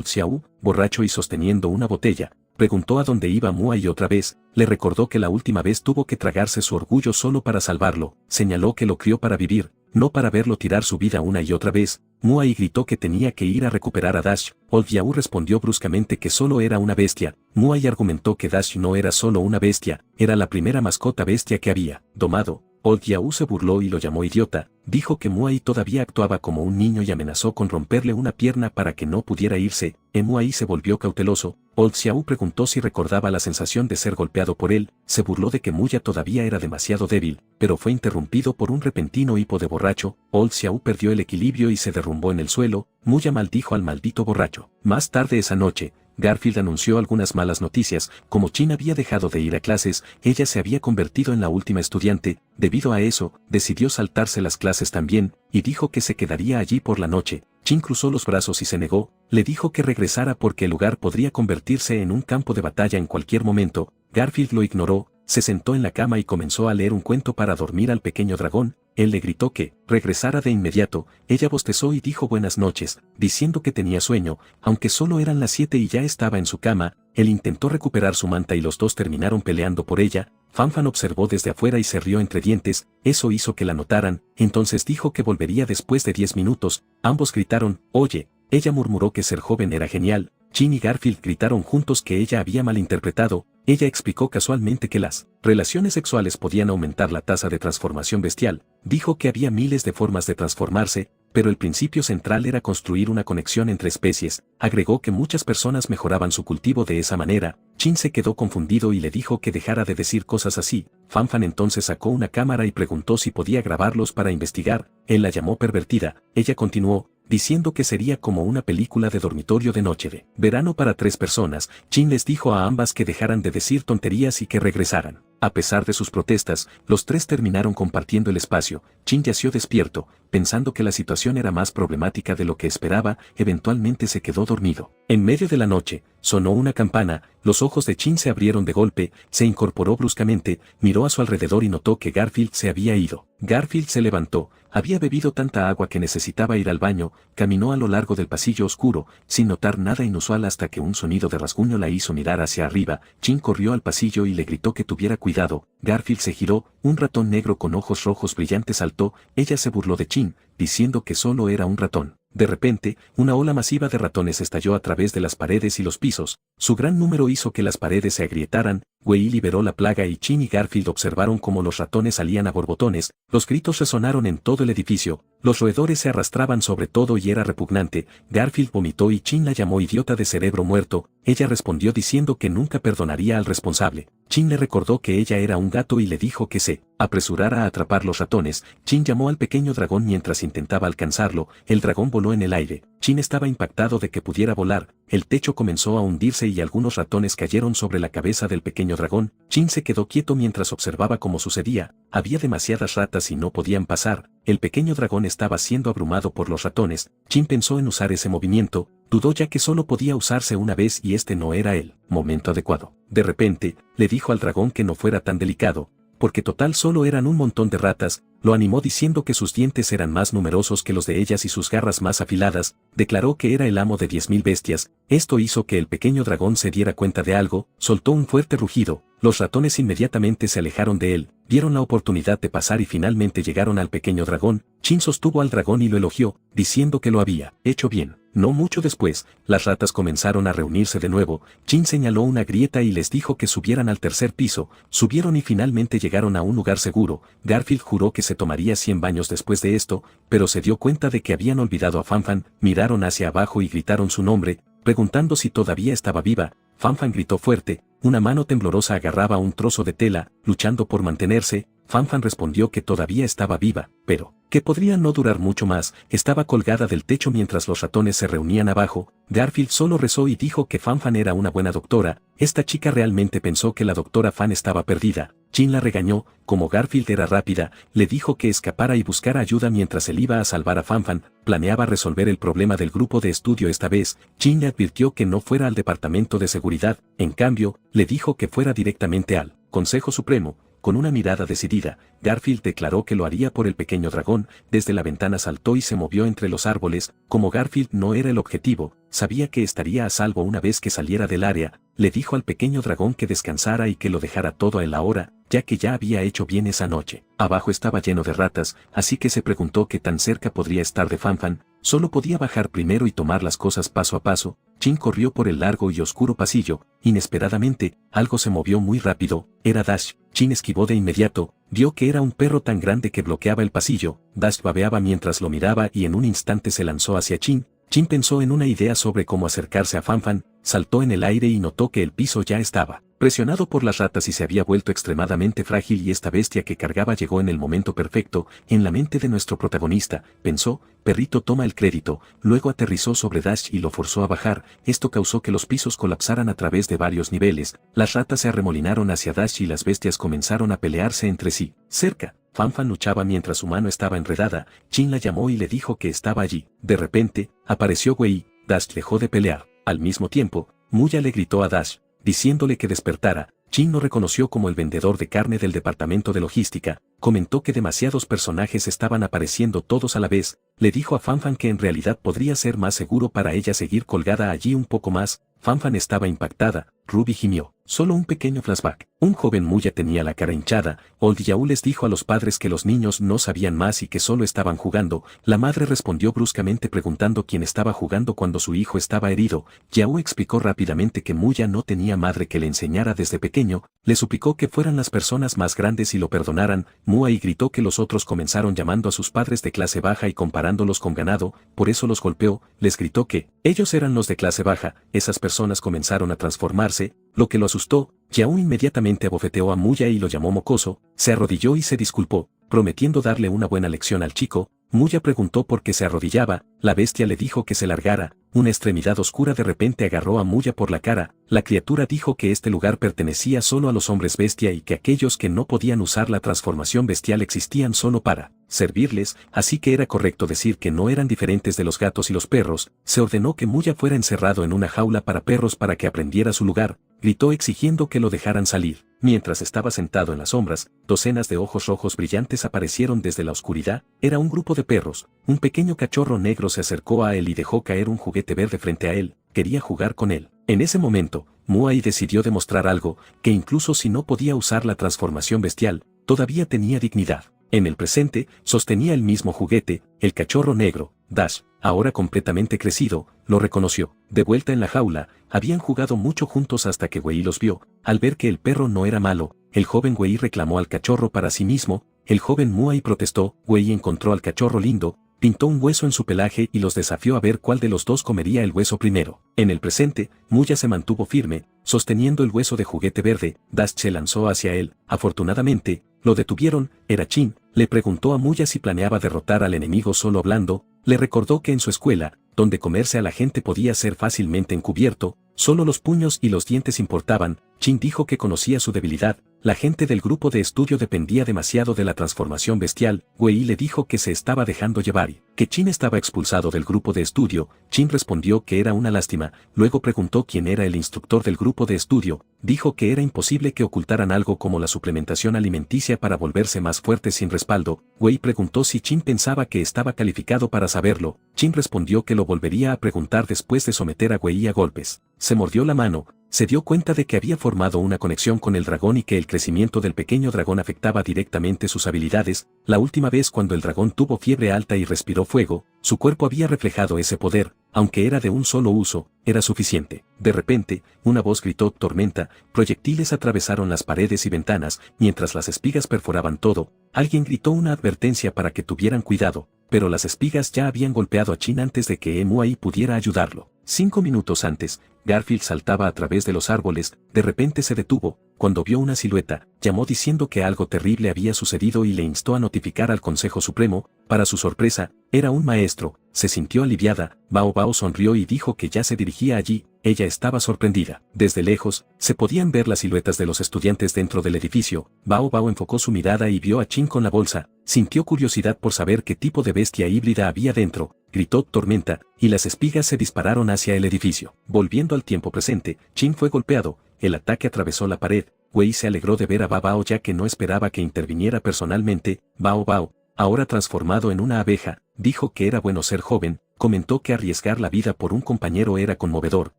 Xiao, borracho y sosteniendo una botella. Preguntó a dónde iba Muai otra vez. Le recordó que la última vez tuvo que tragarse su orgullo solo para salvarlo. Señaló que lo crió para vivir, no para verlo tirar su vida una y otra vez. Muai gritó que tenía que ir a recuperar a Dash. Old Xiao respondió bruscamente que solo era una bestia. Muai argumentó que Dash no era solo una bestia, era la primera mascota bestia que había domado. Old Xiao se burló y lo llamó idiota. Dijo que Muai todavía actuaba como un niño y amenazó con romperle una pierna para que no pudiera irse. Muai se volvió cauteloso. Old Xiao preguntó si recordaba la sensación de ser golpeado por él. Se burló de que Muya todavía era demasiado débil, pero fue interrumpido por un repentino hipo de borracho. Old Xiao perdió el equilibrio y se derrumbó en el suelo. Muya maldijo al maldito borracho. Más tarde esa noche, Garfield anunció algunas malas noticias. Como Chin había dejado de ir a clases, ella se había convertido en la última estudiante. Debido a eso, decidió saltarse las clases también, y dijo que se quedaría allí por la noche. Chin cruzó los brazos y se negó, le dijo que regresara porque el lugar podría convertirse en un campo de batalla en cualquier momento. Garfield lo ignoró, se sentó en la cama y comenzó a leer un cuento para dormir al pequeño dragón. Él le gritó que regresara de inmediato. Ella bostezó y dijo buenas noches, diciendo que tenía sueño, aunque solo eran las 7 y ya estaba en su cama. Él intentó recuperar su manta y los dos terminaron peleando por ella. Fanfan observó desde afuera y se rió entre dientes, eso hizo que la notaran, entonces dijo que volvería después de 10 minutos. Ambos gritaron, oye. Ella murmuró que ser joven era genial. Chin y Garfield gritaron juntos que ella había malinterpretado. Ella explicó casualmente que las relaciones sexuales podían aumentar la tasa de transformación bestial. Dijo que había miles de formas de transformarse, pero el principio central era construir una conexión entre especies. Agregó que muchas personas mejoraban su cultivo de esa manera. Chin se quedó confundido y le dijo que dejara de decir cosas así. Fanfan entonces sacó una cámara y preguntó si podía grabarlos para investigar. Él la llamó pervertida. Ella continuó, diciendo que sería como una película de dormitorio de noche de verano para 3 personas. Chin les dijo a ambas que dejaran de decir tonterías y que regresaran. A pesar de sus protestas, los 3 terminaron compartiendo el espacio. Chin yació despierto, pensando que la situación era más problemática de lo que esperaba. Eventualmente se quedó dormido. En medio de la noche, sonó una campana. Los ojos de Chin se abrieron de golpe, se incorporó bruscamente, miró a su alrededor y notó que Garfield se había ido. Garfield se levantó, había bebido tanta agua que necesitaba ir al baño, caminó a lo largo del pasillo oscuro, sin notar nada inusual hasta que un sonido de rasguño la hizo mirar hacia arriba. Chin corrió al pasillo y le gritó que tuviera cuidado. Garfield se giró, un ratón negro con ojos rojos brillantes saltó. Ella se burló de Chin, diciendo que solo era un ratón. De repente, una ola masiva de ratones estalló a través de las paredes y los pisos. Su gran número hizo que las paredes se agrietaran. Wei liberó la plaga y Chin y Garfield observaron cómo los ratones salían a borbotones. Los gritos resonaron en todo el edificio. Los roedores se arrastraban sobre todo y era repugnante. Garfield vomitó y Chin la llamó idiota de cerebro muerto. Ella respondió diciendo que nunca perdonaría al responsable. Chin le recordó que ella era un gato y le dijo que se apresurara a atrapar los ratones. Chin llamó al pequeño dragón mientras intentaba alcanzarlo. El dragón voló en el aire. Chin estaba impactado de que pudiera volar. El techo comenzó a hundirse y algunos ratones cayeron sobre la cabeza del pequeño dragón. Chin se quedó quieto mientras observaba cómo sucedía. Había demasiadas ratas y no podían pasar. El pequeño dragón estaba siendo abrumado por los ratones. Chin pensó en usar ese movimiento, dudó ya que solo podía usarse una vez y este no era el momento adecuado. De repente, le dijo al dragón que no fuera tan delicado, porque total solo eran un montón de ratas. Lo animó diciendo que sus dientes eran más numerosos que los de ellas y sus garras más afiladas. Declaró que era el amo de 10.000 bestias. Esto hizo que el pequeño dragón se diera cuenta de algo, soltó un fuerte rugido. Los ratones inmediatamente se alejaron de él, vieron la oportunidad de pasar y finalmente llegaron al pequeño dragón. Chin sostuvo al dragón y lo elogió, diciendo que lo había hecho bien. No mucho después, las ratas comenzaron a reunirse de nuevo. Chin señaló una grieta y les dijo que subieran al 3er piso. Subieron y finalmente llegaron a un lugar seguro. Garfield juró que se tomaría 100 baños después de esto, pero se dio cuenta de que habían olvidado a Fanfan. Miraron hacia abajo y gritaron su nombre, preguntando si todavía estaba viva. Fanfan gritó fuerte, una mano temblorosa agarraba un trozo de tela, luchando por mantenerse. Fanfan respondió que todavía estaba viva, pero que podría no durar mucho más. Estaba colgada del techo mientras los ratones se reunían abajo. Garfield solo rezó y dijo que Fanfan era una buena doctora. Esta chica realmente pensó que la doctora Fan estaba perdida. Chin la regañó, como Garfield era rápida, le dijo que escapara y buscara ayuda mientras él iba a salvar a Fanfan. Planeaba resolver el problema del grupo de estudio esta vez. Chin le advirtió que no fuera al departamento de seguridad, en cambio, le dijo que fuera directamente al Consejo Supremo. Con una mirada decidida, Garfield declaró que lo haría por el pequeño dragón. Desde la ventana saltó y se movió entre los árboles. Como Garfield no era el objetivo, sabía que estaría a salvo una vez que saliera del área. Le dijo al pequeño dragón que descansara y que lo dejara todo a él ahora, ya que ya había hecho bien esa noche. Abajo estaba lleno de ratas, así que se preguntó qué tan cerca podría estar de Fanfan. Solo podía bajar primero y tomar las cosas paso a paso. Chin corrió por el largo y oscuro pasillo. Inesperadamente, algo se movió muy rápido. Era Dash. Chin esquivó de inmediato, vio que era un perro tan grande que bloqueaba el pasillo. Dash babeaba mientras lo miraba y en un instante se lanzó hacia Chin. Chin pensó en una idea sobre cómo acercarse a Fanfan, saltó en el aire y notó que el piso ya estaba presionado por las ratas y se había vuelto extremadamente frágil y esta bestia que cargaba llegó en el momento perfecto. En la mente de nuestro protagonista, pensó, perrito toma el crédito, luego aterrizó sobre Dash y lo forzó a bajar. Esto causó que los pisos colapsaran a través de varios niveles. Las ratas se arremolinaron hacia Dash y las bestias comenzaron a pelearse entre sí. Cerca Fanfan luchaba mientras su mano estaba enredada. Chin la llamó y le dijo que estaba allí. De repente, apareció Wei. Dash dejó de pelear. Al mismo tiempo, Muya le gritó a Dash, diciéndole que despertara. Chin lo reconoció como el vendedor de carne del departamento de logística. Comentó que demasiados personajes estaban apareciendo todos a la vez. Le dijo a Fanfan que en realidad podría ser más seguro para ella seguir colgada allí un poco más. Fanfan estaba impactada. Ruby gimió. Solo un pequeño flashback. Un joven Muya tenía la cara hinchada. Old Yao les dijo a los padres que los niños no sabían más y que solo estaban jugando. La madre respondió bruscamente preguntando quién estaba jugando cuando su hijo estaba herido. Yao explicó rápidamente que Muya no tenía madre que le enseñara desde pequeño. Le suplicó que fueran las personas más grandes y lo perdonaran. Muay gritó que los otros comenzaron llamando a sus padres de clase baja y comparándolos con ganado, por eso los golpeó. Les gritó que ellos eran los de clase baja. Esas personas comenzaron a transformarse, lo que lo asustó. Yao inmediatamente abofeteó a Muya y lo llamó mocoso. Se arrodilló y se disculpó, prometiendo darle una buena lección al chico. Muya preguntó por qué se arrodillaba. La bestia le dijo que se largara. Una extremidad oscura de repente agarró a Muya por la cara. La criatura dijo que este lugar pertenecía solo a los hombres bestia y que aquellos que no podían usar la transformación bestial existían solo para servirles, así que era correcto decir que no eran diferentes de los gatos y los perros. Se ordenó que Muya fuera encerrado en una jaula para perros para que aprendiera su lugar. Gritó exigiendo que lo dejaran salir. Mientras estaba sentado en las sombras, docenas de ojos rojos brillantes aparecieron desde la oscuridad. Era un grupo de perros. Un pequeño cachorro negro se acercó a él y dejó caer un juguete verde frente a él. Quería jugar con él. En ese momento, Muay decidió demostrar algo, que incluso si no podía usar la transformación bestial, todavía tenía dignidad. En el presente, sostenía el mismo juguete. El cachorro negro, Dash, ahora completamente crecido, lo reconoció. De vuelta en la jaula, habían jugado mucho juntos hasta que Wei los vio. Al ver que el perro no era malo, el joven Wei reclamó al cachorro para sí mismo. El joven Muay protestó. Wei encontró al cachorro lindo, pintó un hueso en su pelaje y los desafió a ver cuál de los dos comería el hueso primero. En el presente, Muya se mantuvo firme, sosteniendo el hueso de juguete verde. Dash se lanzó hacia él. Afortunadamente, lo detuvieron. Era Chin. Le preguntó a Muya si planeaba derrotar al enemigo solo hablando. Le recordó que en su escuela, donde comerse a la gente podía ser fácilmente encubierto, solo los puños y los dientes importaban. Chin dijo que conocía su debilidad. La gente del grupo de estudio dependía demasiado de la transformación bestial. Wei le dijo que se estaba dejando llevar y que Chin estaba expulsado del grupo de estudio. Chin respondió que era una lástima. Luego preguntó quién era el instructor del grupo de estudio. Dijo que era imposible que ocultaran algo como la suplementación alimenticia para volverse más fuerte sin respaldo. Wei preguntó si Chin pensaba que estaba calificado para saberlo. Chin respondió que lo volvería a preguntar después de someter a Wei a golpes. Se mordió la mano. Se dio cuenta de que había formado una conexión con el dragón y que el crecimiento del pequeño dragón afectaba directamente sus habilidades. La última vez cuando el dragón tuvo fiebre alta y respiró fuego, su cuerpo había reflejado ese poder. Aunque era de un solo uso, era suficiente. De repente, una voz gritó: tormenta. Proyectiles atravesaron las paredes y ventanas, mientras las espigas perforaban todo. Alguien gritó una advertencia para que tuvieran cuidado, pero las espigas ya habían golpeado a Chin antes de que Muay pudiera ayudarlo. 5 minutos antes, Garfield saltaba a través de los árboles. De repente se detuvo. Cuando vio una silueta, llamó diciendo que algo terrible había sucedido y le instó a notificar al Consejo Supremo. Para su sorpresa, era un maestro. Se sintió aliviada. Bao Bao sonrió y dijo que ya se dirigía allí. Ella estaba sorprendida. Desde lejos, se podían ver las siluetas de los estudiantes dentro del edificio. Bao Bao enfocó su mirada y vio a Chin con la bolsa. Sintió curiosidad por saber qué tipo de bestia híbrida había dentro. Gritó tormenta, y las espigas se dispararon hacia el edificio. Volviendo al tiempo presente, Chin fue golpeado. El ataque atravesó la pared. Wei se alegró de ver a Bao Bao ya que no esperaba que interviniera personalmente. Bao Bao, ahora transformado en una abeja, dijo que era bueno ser joven. Comentó que arriesgar la vida por un compañero era conmovedor.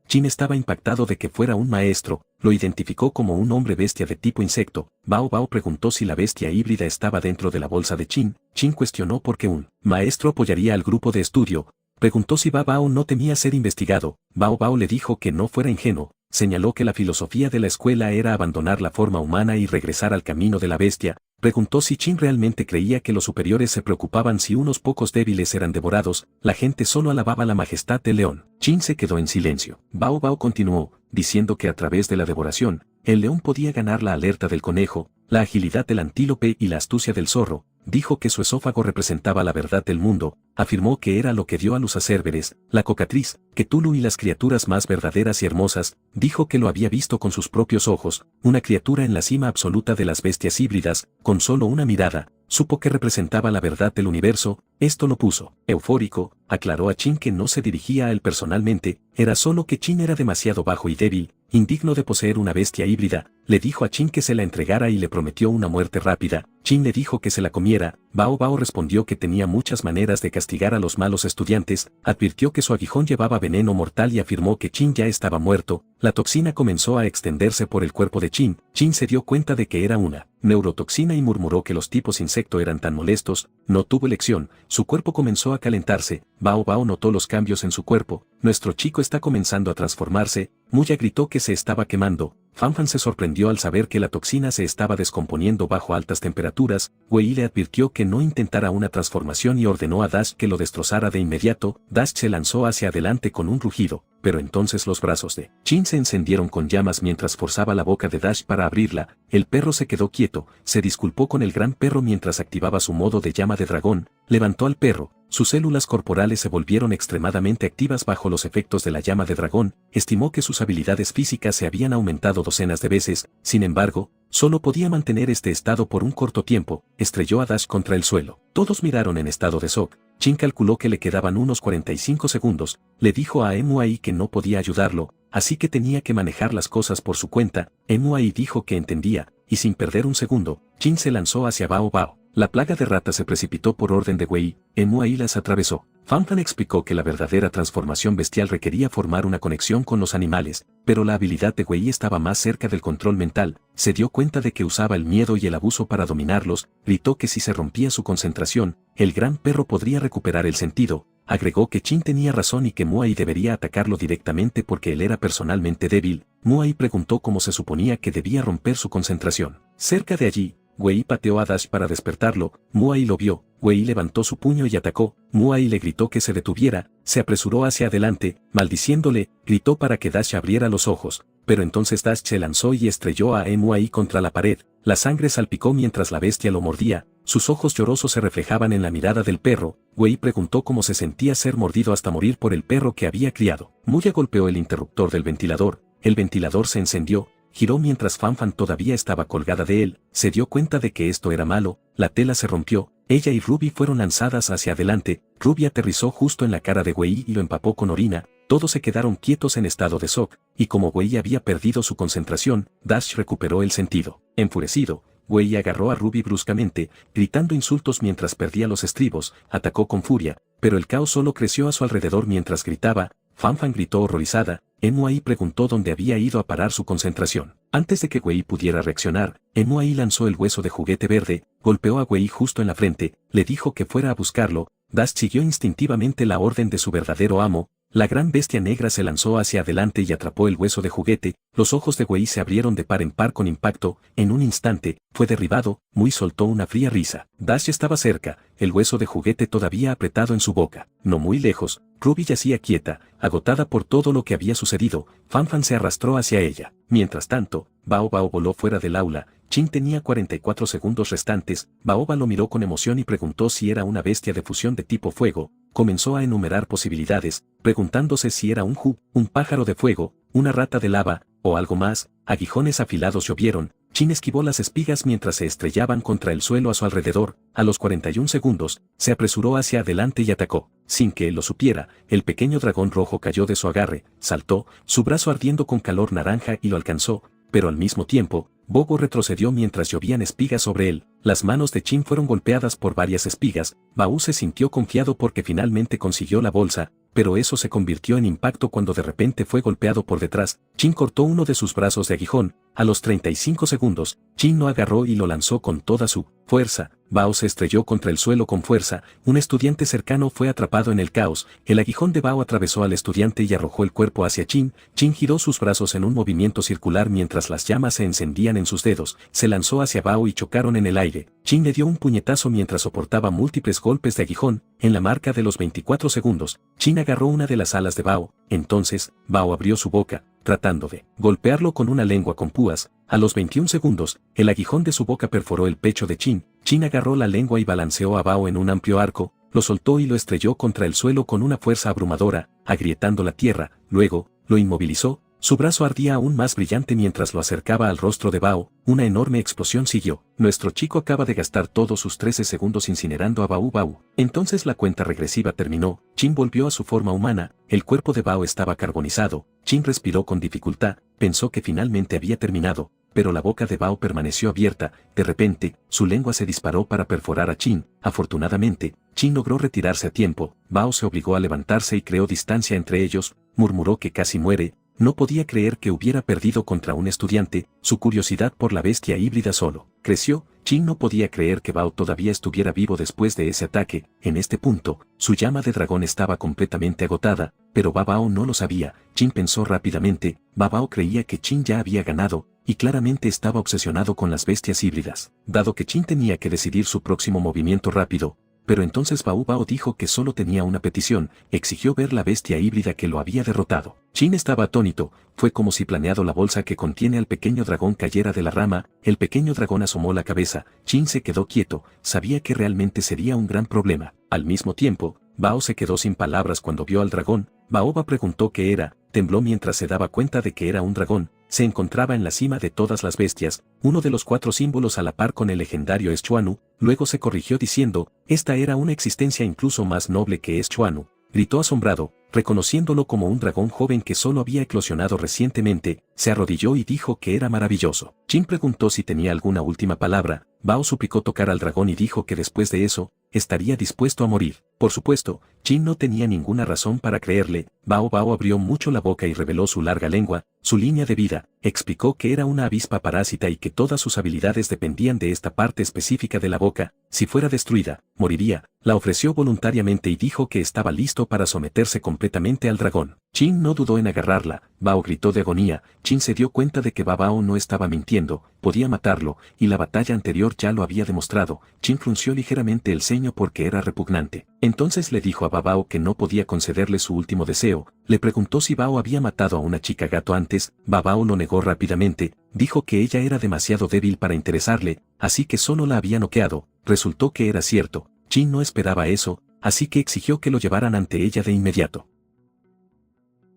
Chin estaba impactado de que fuera un maestro. Lo identificó como un hombre bestia de tipo insecto. Bao Bao preguntó si la bestia híbrida estaba dentro de la bolsa de Chin. Chin cuestionó por qué un maestro apoyaría al grupo de estudio. Preguntó si Bao Bao no temía ser investigado. Bao Bao le dijo que no fuera ingenuo. Señaló que la filosofía de la escuela era abandonar la forma humana y regresar al camino de la bestia. Preguntó si Chin realmente creía que los superiores se preocupaban si unos pocos débiles eran devorados. La gente solo alababa la majestad del león. Chin se quedó en silencio. Bao Bao continuó, diciendo que a través de la devoración, el león podía ganar la alerta del conejo, la agilidad del antílope y la astucia del zorro. Dijo que su esófago representaba la verdad del mundo. Afirmó que era lo que dio a luz a Cérberes, la cocatriz, Cthulhu y las criaturas más verdaderas y hermosas. Dijo que lo había visto con sus propios ojos, una criatura en la cima absoluta de las bestias híbridas. Con solo una mirada, supo que representaba la verdad del universo. Esto lo puso eufórico. Aclaró a Chin que no se dirigía a él personalmente, era solo que Chin era demasiado bajo y débil, indigno de poseer una bestia híbrida. Le dijo a Chin que se la entregara y le prometió una muerte rápida. Chin le dijo que se la comiera. Bao Bao respondió que tenía muchas maneras de castigar a los malos estudiantes, advirtió que su aguijón llevaba veneno mortal y afirmó que Chin ya estaba muerto. La toxina comenzó a extenderse por el cuerpo de Chin. Chin se dio cuenta de que era una neurotoxina y murmuró que los tipos insecto eran tan molestos. No tuvo elección, su cuerpo comenzó a calentarse. Bao Bao notó los cambios en su cuerpo. Nuestro chico está comenzando a transformarse. Muya gritó que se estaba quemando. Fanfan se sorprendió al saber que la toxina se estaba descomponiendo bajo altas temperaturas. Wei le advirtió que no intentara una transformación y ordenó a Dash que lo destrozara de inmediato. Dash se lanzó hacia adelante con un rugido, pero entonces los brazos de Chin se encendieron con llamas mientras forzaba la boca de Dash para abrirla. El perro se quedó quieto, se disculpó con el gran perro mientras activaba su modo de llama de dragón, levantó al perro. Sus células corporales se volvieron extremadamente activas bajo los efectos de la llama de dragón, estimó que sus habilidades físicas se habían aumentado docenas de veces, sin embargo, solo podía mantener este estado por un corto tiempo. Estrelló a Dash contra el suelo. Todos miraron en estado de shock. Chin calculó que le quedaban unos 45 segundos, le dijo a Emuai que no podía ayudarlo, así que tenía que manejar las cosas por su cuenta. Emuai dijo que entendía, y sin perder un segundo, Chin se lanzó hacia Bao Bao. La plaga de ratas se precipitó por orden de Wei, Emuai las atravesó. Fanfan explicó que la verdadera transformación bestial requería formar una conexión con los animales, pero la habilidad de Wei estaba más cerca del control mental. Se dio cuenta de que usaba el miedo y el abuso para dominarlos, gritó que si se rompía su concentración, el gran perro podría recuperar el sentido. Agregó que Chin tenía razón y que Muai debería atacarlo directamente porque él era personalmente débil. Muai preguntó cómo se suponía que debía romper su concentración. Cerca de allí, Wei pateó a Dash para despertarlo. Muai lo vio. Wei levantó su puño y atacó. Muai le gritó que se detuviera, se apresuró hacia adelante, maldiciéndole, gritó para que Dash abriera los ojos, pero entonces Dash se lanzó y estrelló a Muai contra la pared. La sangre salpicó mientras la bestia lo mordía, sus ojos llorosos se reflejaban en la mirada del perro. Wei preguntó cómo se sentía ser mordido hasta morir por el perro que había criado. Muya golpeó el interruptor del ventilador, el ventilador se encendió, giró mientras Fanfan todavía estaba colgada de él, se dio cuenta de que esto era malo, la tela se rompió, ella y Ruby fueron lanzadas hacia adelante. Ruby aterrizó justo en la cara de Wei y lo empapó con orina. Todos se quedaron quietos en estado de shock, y como Wei había perdido su concentración, Dash recuperó el sentido. Enfurecido, Wei agarró a Ruby bruscamente, gritando insultos mientras perdía los estribos, atacó con furia, pero el caos solo creció a su alrededor mientras gritaba. Fanfan gritó horrorizada. Emuai preguntó dónde había ido a parar su concentración. Antes de que Wei pudiera reaccionar, Emuai lanzó el hueso de juguete verde, golpeó a Wei justo en la frente, le dijo que fuera a buscarlo. Dash siguió instintivamente la orden de su verdadero amo. La gran bestia negra se lanzó hacia adelante y atrapó el hueso de juguete. Los ojos de Wei se abrieron de par en par con impacto. En un instante, fue derribado. Mui soltó una fría risa. Dash estaba cerca, el hueso de juguete todavía apretado en su boca. No muy lejos, Ruby yacía quieta, agotada por todo lo que había sucedido. Fanfan se arrastró hacia ella. Mientras tanto, Bao Bao voló fuera del aula. Chin tenía 44 segundos restantes. Baoba lo miró con emoción y preguntó si era una bestia de fusión de tipo fuego. Comenzó a enumerar posibilidades, preguntándose si era un un pájaro de fuego, una rata de lava, o algo más. Aguijones afilados llovieron. Chin esquivó las espigas mientras se estrellaban contra el suelo a su alrededor. A los 41 segundos, se apresuró hacia adelante y atacó. Sin que él lo supiera, el pequeño dragón rojo cayó de su agarre, saltó, su brazo ardiendo con calor naranja y lo alcanzó, pero al mismo tiempo, Bogo retrocedió mientras llovían espigas sobre él. Las manos de Chin fueron golpeadas por varias espigas. Baú se sintió confiado porque finalmente consiguió la bolsa, pero eso se convirtió en impacto cuando de repente fue golpeado por detrás. Chin cortó uno de sus brazos de aguijón. A los 35 segundos, Chin lo agarró y lo lanzó con toda su fuerza. Bao se estrelló contra el suelo con fuerza. Un estudiante cercano fue atrapado en el caos. El aguijón de Bao atravesó al estudiante y arrojó el cuerpo hacia Chin. Chin giró sus brazos en un movimiento circular mientras las llamas se encendían en sus dedos. Se lanzó hacia Bao y chocaron en el aire. Chin le dio un puñetazo mientras soportaba múltiples golpes de aguijón. En la marca de los 24 segundos, Chin agarró una de las alas de Bao. Entonces, Bao abrió su boca, tratando de golpearlo con una lengua con púas. A los 21 segundos, el aguijón de su boca perforó el pecho de Chin. Chin agarró la lengua y balanceó a Bao en un amplio arco, lo soltó y lo estrelló contra el suelo con una fuerza abrumadora, agrietando la tierra. Luego, lo inmovilizó. Su brazo ardía aún más brillante mientras lo acercaba al rostro de Bao. Una enorme explosión siguió. Nuestro chico acaba de gastar todos sus 13 segundos incinerando a Bao Bao. Entonces la cuenta regresiva terminó. Chin volvió a su forma humana. El cuerpo de Bao estaba carbonizado. Chin respiró con dificultad. Pensó que finalmente había terminado, pero la boca de Bao permaneció abierta. De repente, su lengua se disparó para perforar a Chin. Afortunadamente, Chin logró retirarse a tiempo. Bao se obligó a levantarse y creó distancia entre ellos. Murmuró que casi muere. No podía creer que hubiera perdido contra un estudiante. Su curiosidad por la bestia híbrida solo creció. Chin no podía creer que Bao todavía estuviera vivo después de ese ataque. En este punto, su llama de dragón estaba completamente agotada, pero Bao no lo sabía. Chin pensó rápidamente. Bao creía que Chin ya había ganado, y claramente estaba obsesionado con las bestias híbridas. Dado que Chin tenía que decidir su próximo movimiento rápido, pero entonces Bao dijo que solo tenía una petición, exigió ver la bestia híbrida que lo había derrotado. Chin estaba atónito, fue como si planeado la bolsa que contiene al pequeño dragón cayera de la rama. El pequeño dragón asomó la cabeza. Chin se quedó quieto, sabía que realmente sería un gran problema. Al mismo tiempo, Bao se quedó sin palabras cuando vio al dragón. Baoba preguntó qué era, tembló mientras se daba cuenta de que era un dragón. Se encontraba en la cima de todas las bestias, uno de los 4 símbolos a la par con el legendario Eschuanu. Luego se corrigió diciendo, esta era una existencia incluso más noble que Eschuanu. Gritó asombrado, reconociéndolo como un dragón joven que solo había eclosionado recientemente. Se arrodilló y dijo que era maravilloso. Chin preguntó si tenía alguna última palabra. Bao suplicó tocar al dragón y dijo que después de eso, estaría dispuesto a morir. Por supuesto, Chin no tenía ninguna razón para creerle. Bao abrió mucho la boca y reveló su larga lengua, su línea de vida. Explicó que era una avispa parásita y que todas sus habilidades dependían de esta parte específica de la boca. Si fuera destruida, moriría. La ofreció voluntariamente y dijo que estaba listo para someterse completamente al dragón. Chin no dudó en agarrarla. Bao gritó de agonía. Chin se dio cuenta de que Bao no estaba mintiendo, podía matarlo, y la batalla anterior ya lo había demostrado. Chin frunció ligeramente el ceño porque era repugnante. Entonces le dijo a Bao que no podía concederle su último deseo. Le preguntó si Bao había matado a una chica gato antes. Bao lo negó rápidamente. Dijo que ella era demasiado débil para interesarle, así que solo la había noqueado. Resultó que era cierto. Chin no esperaba eso, así que exigió que lo llevaran ante ella de inmediato.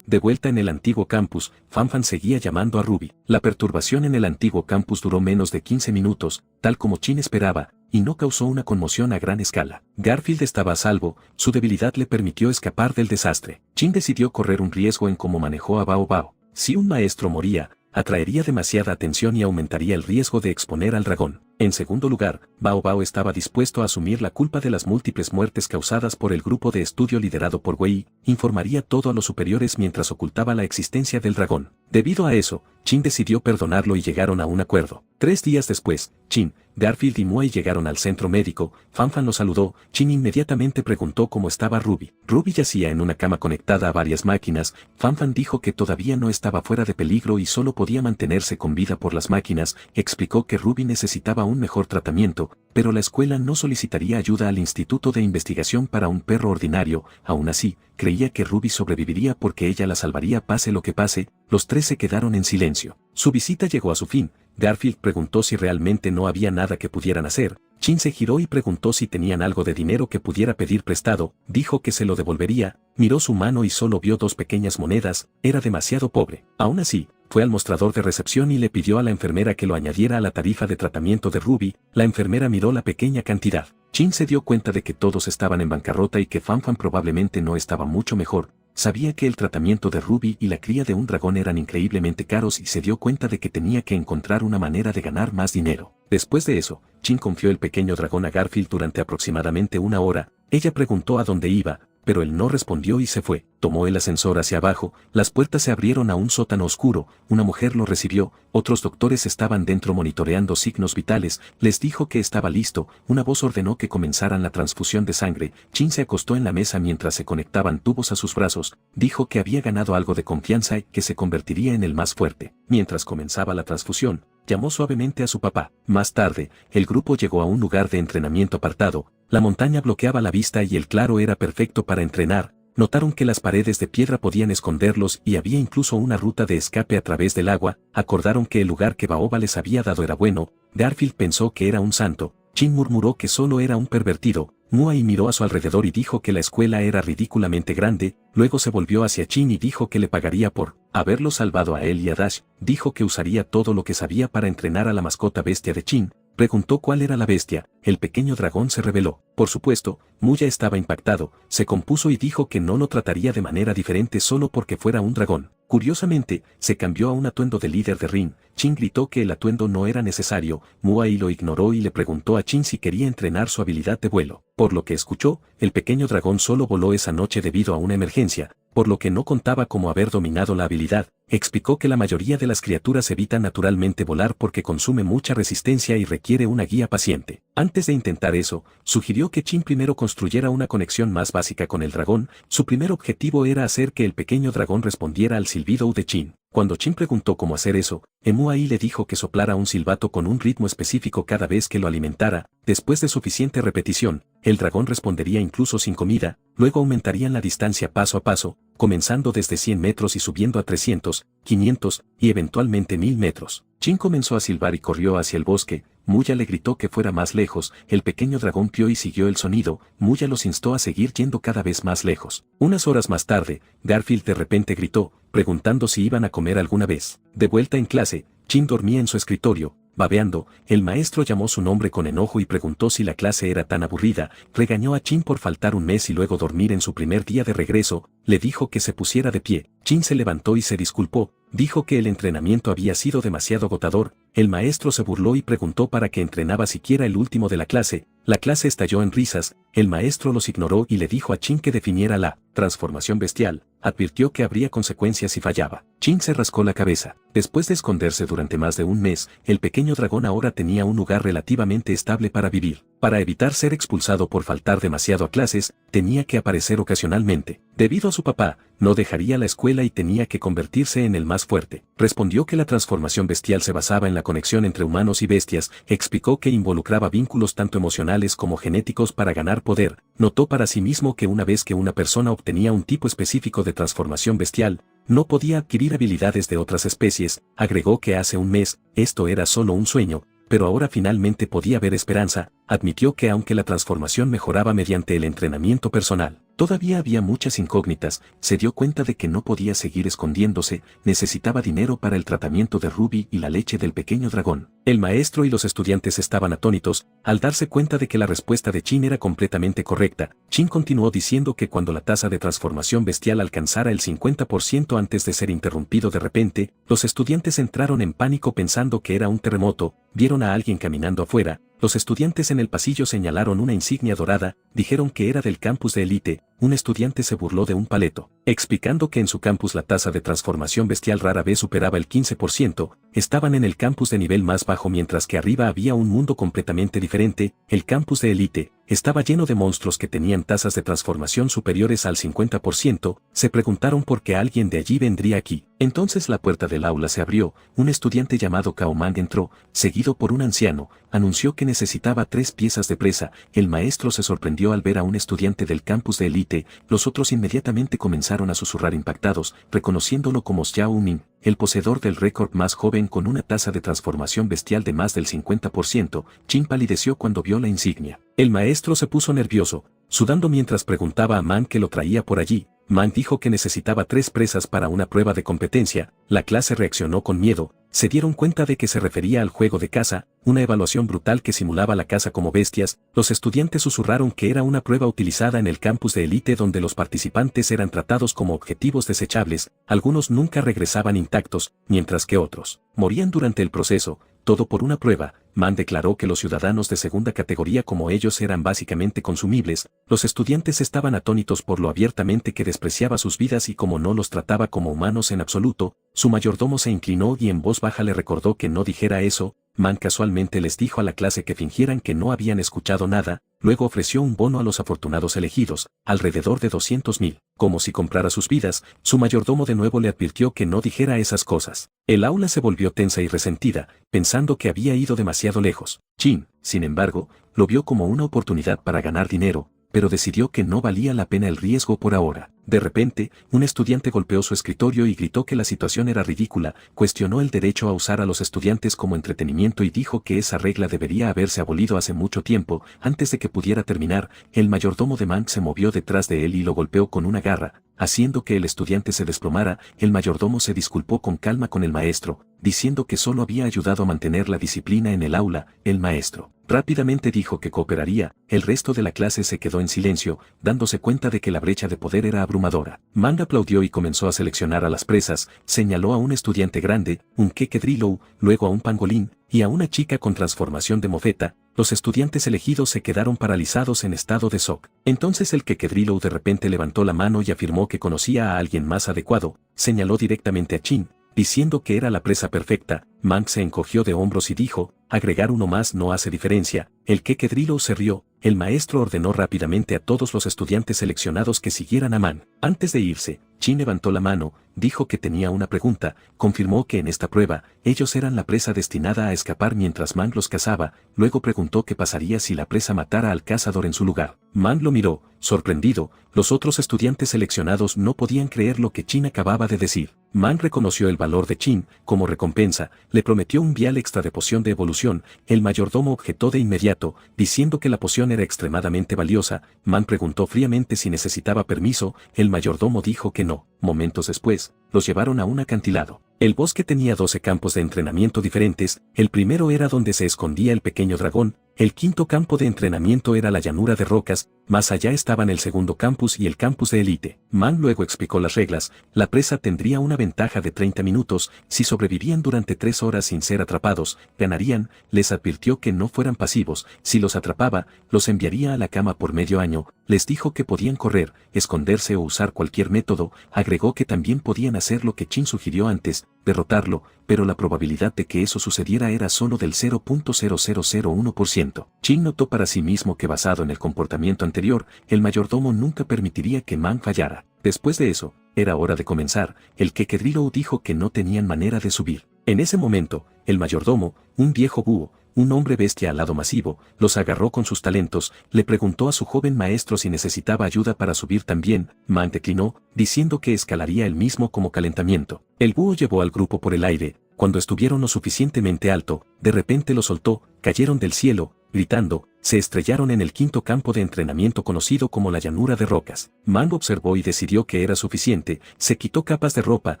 De vuelta en el antiguo campus, Fanfan seguía llamando a Ruby. La perturbación en el antiguo campus duró menos de 15 minutos, tal como Chin esperaba, y no causó una conmoción a gran escala. Garfield estaba a salvo, su debilidad le permitió escapar del desastre. Chin decidió correr un riesgo en cómo manejó a Bao. Si un maestro moría, atraería demasiada atención y aumentaría el riesgo de exponer al dragón. En segundo lugar, Bao estaba dispuesto a asumir la culpa de las múltiples muertes causadas por el grupo de estudio liderado por Wei, informaría todo a los superiores mientras ocultaba la existencia del dragón. Debido a eso, Chin decidió perdonarlo y llegaron a un acuerdo. 3 días después, Chin, Garfield y Muei llegaron al centro médico. Fanfan lo saludó. Chin inmediatamente preguntó cómo estaba Ruby. Ruby yacía en una cama conectada a varias máquinas. Fanfan dijo que todavía no estaba fuera de peligro y solo podía mantenerse con vida por las máquinas. Explicó que Ruby necesitaba un mejor tratamiento, pero la escuela no solicitaría ayuda al Instituto de Investigación para un perro ordinario. Aún así, creía que Ruby sobreviviría porque ella la salvaría pase lo que pase. Los 3 se quedaron en silencio. Su visita llegó a su fin. Garfield preguntó si realmente no había nada que pudieran hacer. Chin se giró y preguntó si tenían algo de dinero que pudiera pedir prestado. Dijo que se lo devolvería. Miró su mano y solo vio 2 pequeñas monedas. Era demasiado pobre. Aún así, fue al mostrador de recepción y le pidió a la enfermera que lo añadiera a la tarifa de tratamiento de Ruby. La enfermera miró la pequeña cantidad. Chin se dio cuenta de que todos estaban en bancarrota y que Fanfan probablemente no estaba mucho mejor. Sabía que el tratamiento de Ruby y la cría de un dragón eran increíblemente caros y se dio cuenta de que tenía que encontrar una manera de ganar más dinero. Después de eso, Chin confió el pequeño dragón a Garfield durante aproximadamente 1 hora. Ella preguntó a dónde iba, pero él no respondió y se fue. Tomó el ascensor hacia abajo, las puertas se abrieron a un sótano oscuro, una mujer lo recibió, otros doctores estaban dentro monitoreando signos vitales, les dijo que estaba listo, una voz ordenó que comenzaran la transfusión de sangre. Chin se acostó en la mesa mientras se conectaban tubos a sus brazos, dijo que había ganado algo de confianza y que se convertiría en el más fuerte. Mientras comenzaba la transfusión, llamó suavemente a su papá. Más tarde, el grupo llegó a un lugar de entrenamiento apartado. La montaña bloqueaba la vista y el claro era perfecto para entrenar. Notaron que las paredes de piedra podían esconderlos y había incluso una ruta de escape a través del agua. Acordaron que el lugar que Baoba les había dado era bueno. Garfield pensó que era un santo. Chin murmuró que solo era un pervertido. Muai miró a su alrededor y dijo que la escuela era ridículamente grande, luego se volvió hacia Chin y dijo que le pagaría por haberlo salvado a él y a Dash, dijo que usaría todo lo que sabía para entrenar a la mascota bestia de Chin. Preguntó cuál era la bestia, el pequeño dragón se reveló. Por supuesto, Muya estaba impactado, se compuso y dijo que no lo trataría de manera diferente solo porque fuera un dragón. Curiosamente, se cambió a un atuendo de líder de Rin. Chin gritó que el atuendo no era necesario, Muai lo ignoró y le preguntó a Chin si quería entrenar su habilidad de vuelo. Por lo que escuchó, el pequeño dragón solo voló esa noche debido a una emergencia, por lo que no contaba como haber dominado la habilidad. Explicó que la mayoría de las criaturas evitan naturalmente volar porque consume mucha resistencia y requiere una guía paciente. Antes de intentar eso, sugirió que Chin primero construyera una conexión más básica con el dragón. Su primer objetivo era hacer que el pequeño dragón respondiera al silbido de Chin. Cuando Chin preguntó cómo hacer eso, Muai le dijo que soplara un silbato con un ritmo específico cada vez que lo alimentara. Después de suficiente repetición, el dragón respondería incluso sin comida, luego aumentarían la distancia paso a paso, comenzando desde 100 metros y subiendo a 300, 500 y eventualmente 1000 metros. Chin comenzó a silbar y corrió hacia el bosque. Muya le gritó que fuera más lejos, el pequeño dragón pió y siguió el sonido. Muya los instó a seguir yendo cada vez más lejos. Unas horas más tarde, Garfield de repente gritó, preguntando si iban a comer alguna vez. De vuelta en clase, Chin dormía en su escritorio, babeando. El maestro llamó su nombre con enojo y preguntó si la clase era tan aburrida. Regañó a Chin por faltar un mes y luego dormir en su primer día de regreso. Le dijo que se pusiera de pie. Chin se levantó y se disculpó. Dijo que el entrenamiento había sido demasiado agotador. El maestro se burló y preguntó para qué entrenaba siquiera el último de la clase. La clase estalló en risas. El maestro los ignoró y le dijo a Chin que definiera la transformación bestial. Advirtió que habría consecuencias si fallaba. Chin se rascó la cabeza. Después de esconderse durante más de un mes, el pequeño dragón ahora tenía un lugar relativamente estable para vivir. Para evitar ser expulsado por faltar demasiado a clases, tenía que aparecer ocasionalmente. Debido a su papá, no dejaría la escuela y tenía que convertirse en el más fuerte. Respondió que la transformación bestial se basaba en la conexión entre humanos y bestias. Explicó que involucraba vínculos tanto emocionales como genéticos para ganar poder. Notó para sí mismo que una vez que una persona obtenía un tipo específico de transformación bestial, no podía adquirir habilidades de otras especies. Agregó que hace un mes, esto era solo un sueño, pero ahora finalmente podía ver esperanza. Admitió que aunque la transformación mejoraba mediante el entrenamiento personal, todavía había muchas incógnitas. Se dio cuenta de que no podía seguir escondiéndose, necesitaba dinero para el tratamiento de Ruby y la leche del pequeño dragón. El maestro y los estudiantes estaban atónitos, al darse cuenta de que la respuesta de Chin era completamente correcta. Chin continuó diciendo que cuando la tasa de transformación bestial alcanzara el 50% antes de ser interrumpido de repente, los estudiantes entraron en pánico pensando que era un terremoto. Vieron a alguien caminando afuera. Los estudiantes en el pasillo señalaron una insignia dorada, dijeron que era del campus de élite. Un estudiante se burló de un paleto, explicando que en su campus la tasa de transformación bestial rara vez superaba el 15%, estaban en el campus de nivel más bajo mientras que arriba había un mundo completamente diferente. El campus de élite estaba lleno de monstruos que tenían tasas de transformación superiores al 50%, se preguntaron por qué alguien de allí vendría aquí. Entonces la puerta del aula se abrió, un estudiante llamado Cao Mang entró, seguido por un anciano, anunció que necesitaba 3 piezas de presa. El maestro se sorprendió al ver a un estudiante del campus de élite. Los otros inmediatamente comenzaron a susurrar impactados, reconociéndolo como Xiao Ming, el poseedor del récord más joven con una tasa de transformación bestial de más del 50%. Chin palideció cuando vio la insignia. El maestro se puso nervioso, sudando mientras preguntaba a Man qué lo traía por allí. Man dijo que necesitaba 3 presas para una prueba de competencia. La clase reaccionó con miedo. Se dieron cuenta de que se refería al juego de caza, una evaluación brutal que simulaba la caza como bestias. Los estudiantes susurraron que era una prueba utilizada en el campus de élite donde los participantes eran tratados como objetivos desechables. Algunos nunca regresaban intactos, mientras que otros morían durante el proceso. Todo por una prueba. Man declaró que los ciudadanos de segunda categoría como ellos eran básicamente consumibles. Los estudiantes estaban atónitos por lo abiertamente que despreciaba sus vidas y como no los trataba como humanos en absoluto. Su mayordomo se inclinó y en voz baja le recordó que no dijera eso. Man casualmente les dijo a la clase que fingieran que no habían escuchado nada, luego ofreció un bono a los afortunados elegidos, alrededor de 200,000, como si comprara sus vidas. Su mayordomo de nuevo le advirtió que no dijera esas cosas. El aula se volvió tensa y resentida, pensando que había ido demasiado lejos. Chin, sin embargo, lo vio como una oportunidad para ganar dinero. pero decidió que no valía la pena el riesgo por ahora. De repente, un estudiante golpeó su escritorio y gritó que la situación era ridícula, cuestionó el derecho a usar a los estudiantes como entretenimiento y dijo que esa regla debería haberse abolido hace mucho tiempo. Antes de que pudiera terminar, el mayordomo de Mank se movió detrás de él y lo golpeó con una garra, haciendo que el estudiante se desplomara. El mayordomo se disculpó con calma con el maestro, diciendo que solo había ayudado a mantener la disciplina en el aula. El maestro rápidamente dijo que cooperaría. El resto de la clase se quedó en silencio, dándose cuenta de que la brecha de poder era abrumadora. Mank aplaudió y comenzó a seleccionar a las presas, señaló a un estudiante grande, un Kekedrilou, luego a un pangolín, y a una chica con transformación de mofeta. Los estudiantes elegidos se quedaron paralizados en estado de shock. Entonces el Kekedrilou de repente levantó la mano y afirmó que conocía a alguien más adecuado, señaló directamente a Chin, diciendo que era la presa perfecta. Mank se encogió de hombros y dijo, agregar uno más no hace diferencia. El Kekedrilou se rió. El maestro ordenó rápidamente a todos los estudiantes seleccionados que siguieran a Mank. Antes de irse, Chin levantó la mano, dijo que tenía una pregunta, confirmó que en esta prueba, ellos eran la presa destinada a escapar mientras Mank los cazaba, luego preguntó qué pasaría si la presa matara al cazador en su lugar. Mank lo miró, sorprendido. Los otros estudiantes seleccionados no podían creer lo que Chin acababa de decir. Mank reconoció el valor de Chin. Como recompensa, le prometió un vial extra de poción de evolución. El mayordomo objetó de inmediato, diciendo que la poción era extremadamente valiosa. Mank preguntó fríamente si necesitaba permiso. El mayordomo dijo que no. Momentos después, los llevaron a un acantilado. El bosque tenía 12 campos de entrenamiento diferentes. El primero era donde se escondía el pequeño dragón. El quinto campo de entrenamiento era la llanura de rocas. Más allá estaban el segundo campus y el campus de élite. Mank luego explicó las reglas. La presa tendría una ventaja de 30 minutos. Si sobrevivían durante 3 horas sin ser atrapados, ganarían. Les advirtió que no fueran pasivos. Si los atrapaba, los enviaría a la cama por medio año. Les dijo que podían correr, esconderse o usar cualquier método. Agregó que también podían hacer lo que Chin sugirió antes, derrotarlo, pero la probabilidad de que eso sucediera era solo del 0.0001%. Chin notó para sí mismo que basado en el comportamiento anterior, el mayordomo nunca permitiría que Mank fallara. Después de eso, era hora de comenzar. El Kekedrilou dijo que no tenían manera de subir. En ese momento, el mayordomo, un viejo búho, un hombre bestia alado masivo, los agarró con sus talentos. Le preguntó a su joven maestro si necesitaba ayuda para subir también. Mank declinó, diciendo que escalaría él mismo como calentamiento. El búho llevó al grupo por el aire. Cuando estuvieron lo suficientemente alto, de repente lo soltó, cayeron del cielo, gritando, se estrellaron en el quinto campo de entrenamiento conocido como la llanura de rocas. Mank observó y decidió que era suficiente, se quitó capas de ropa,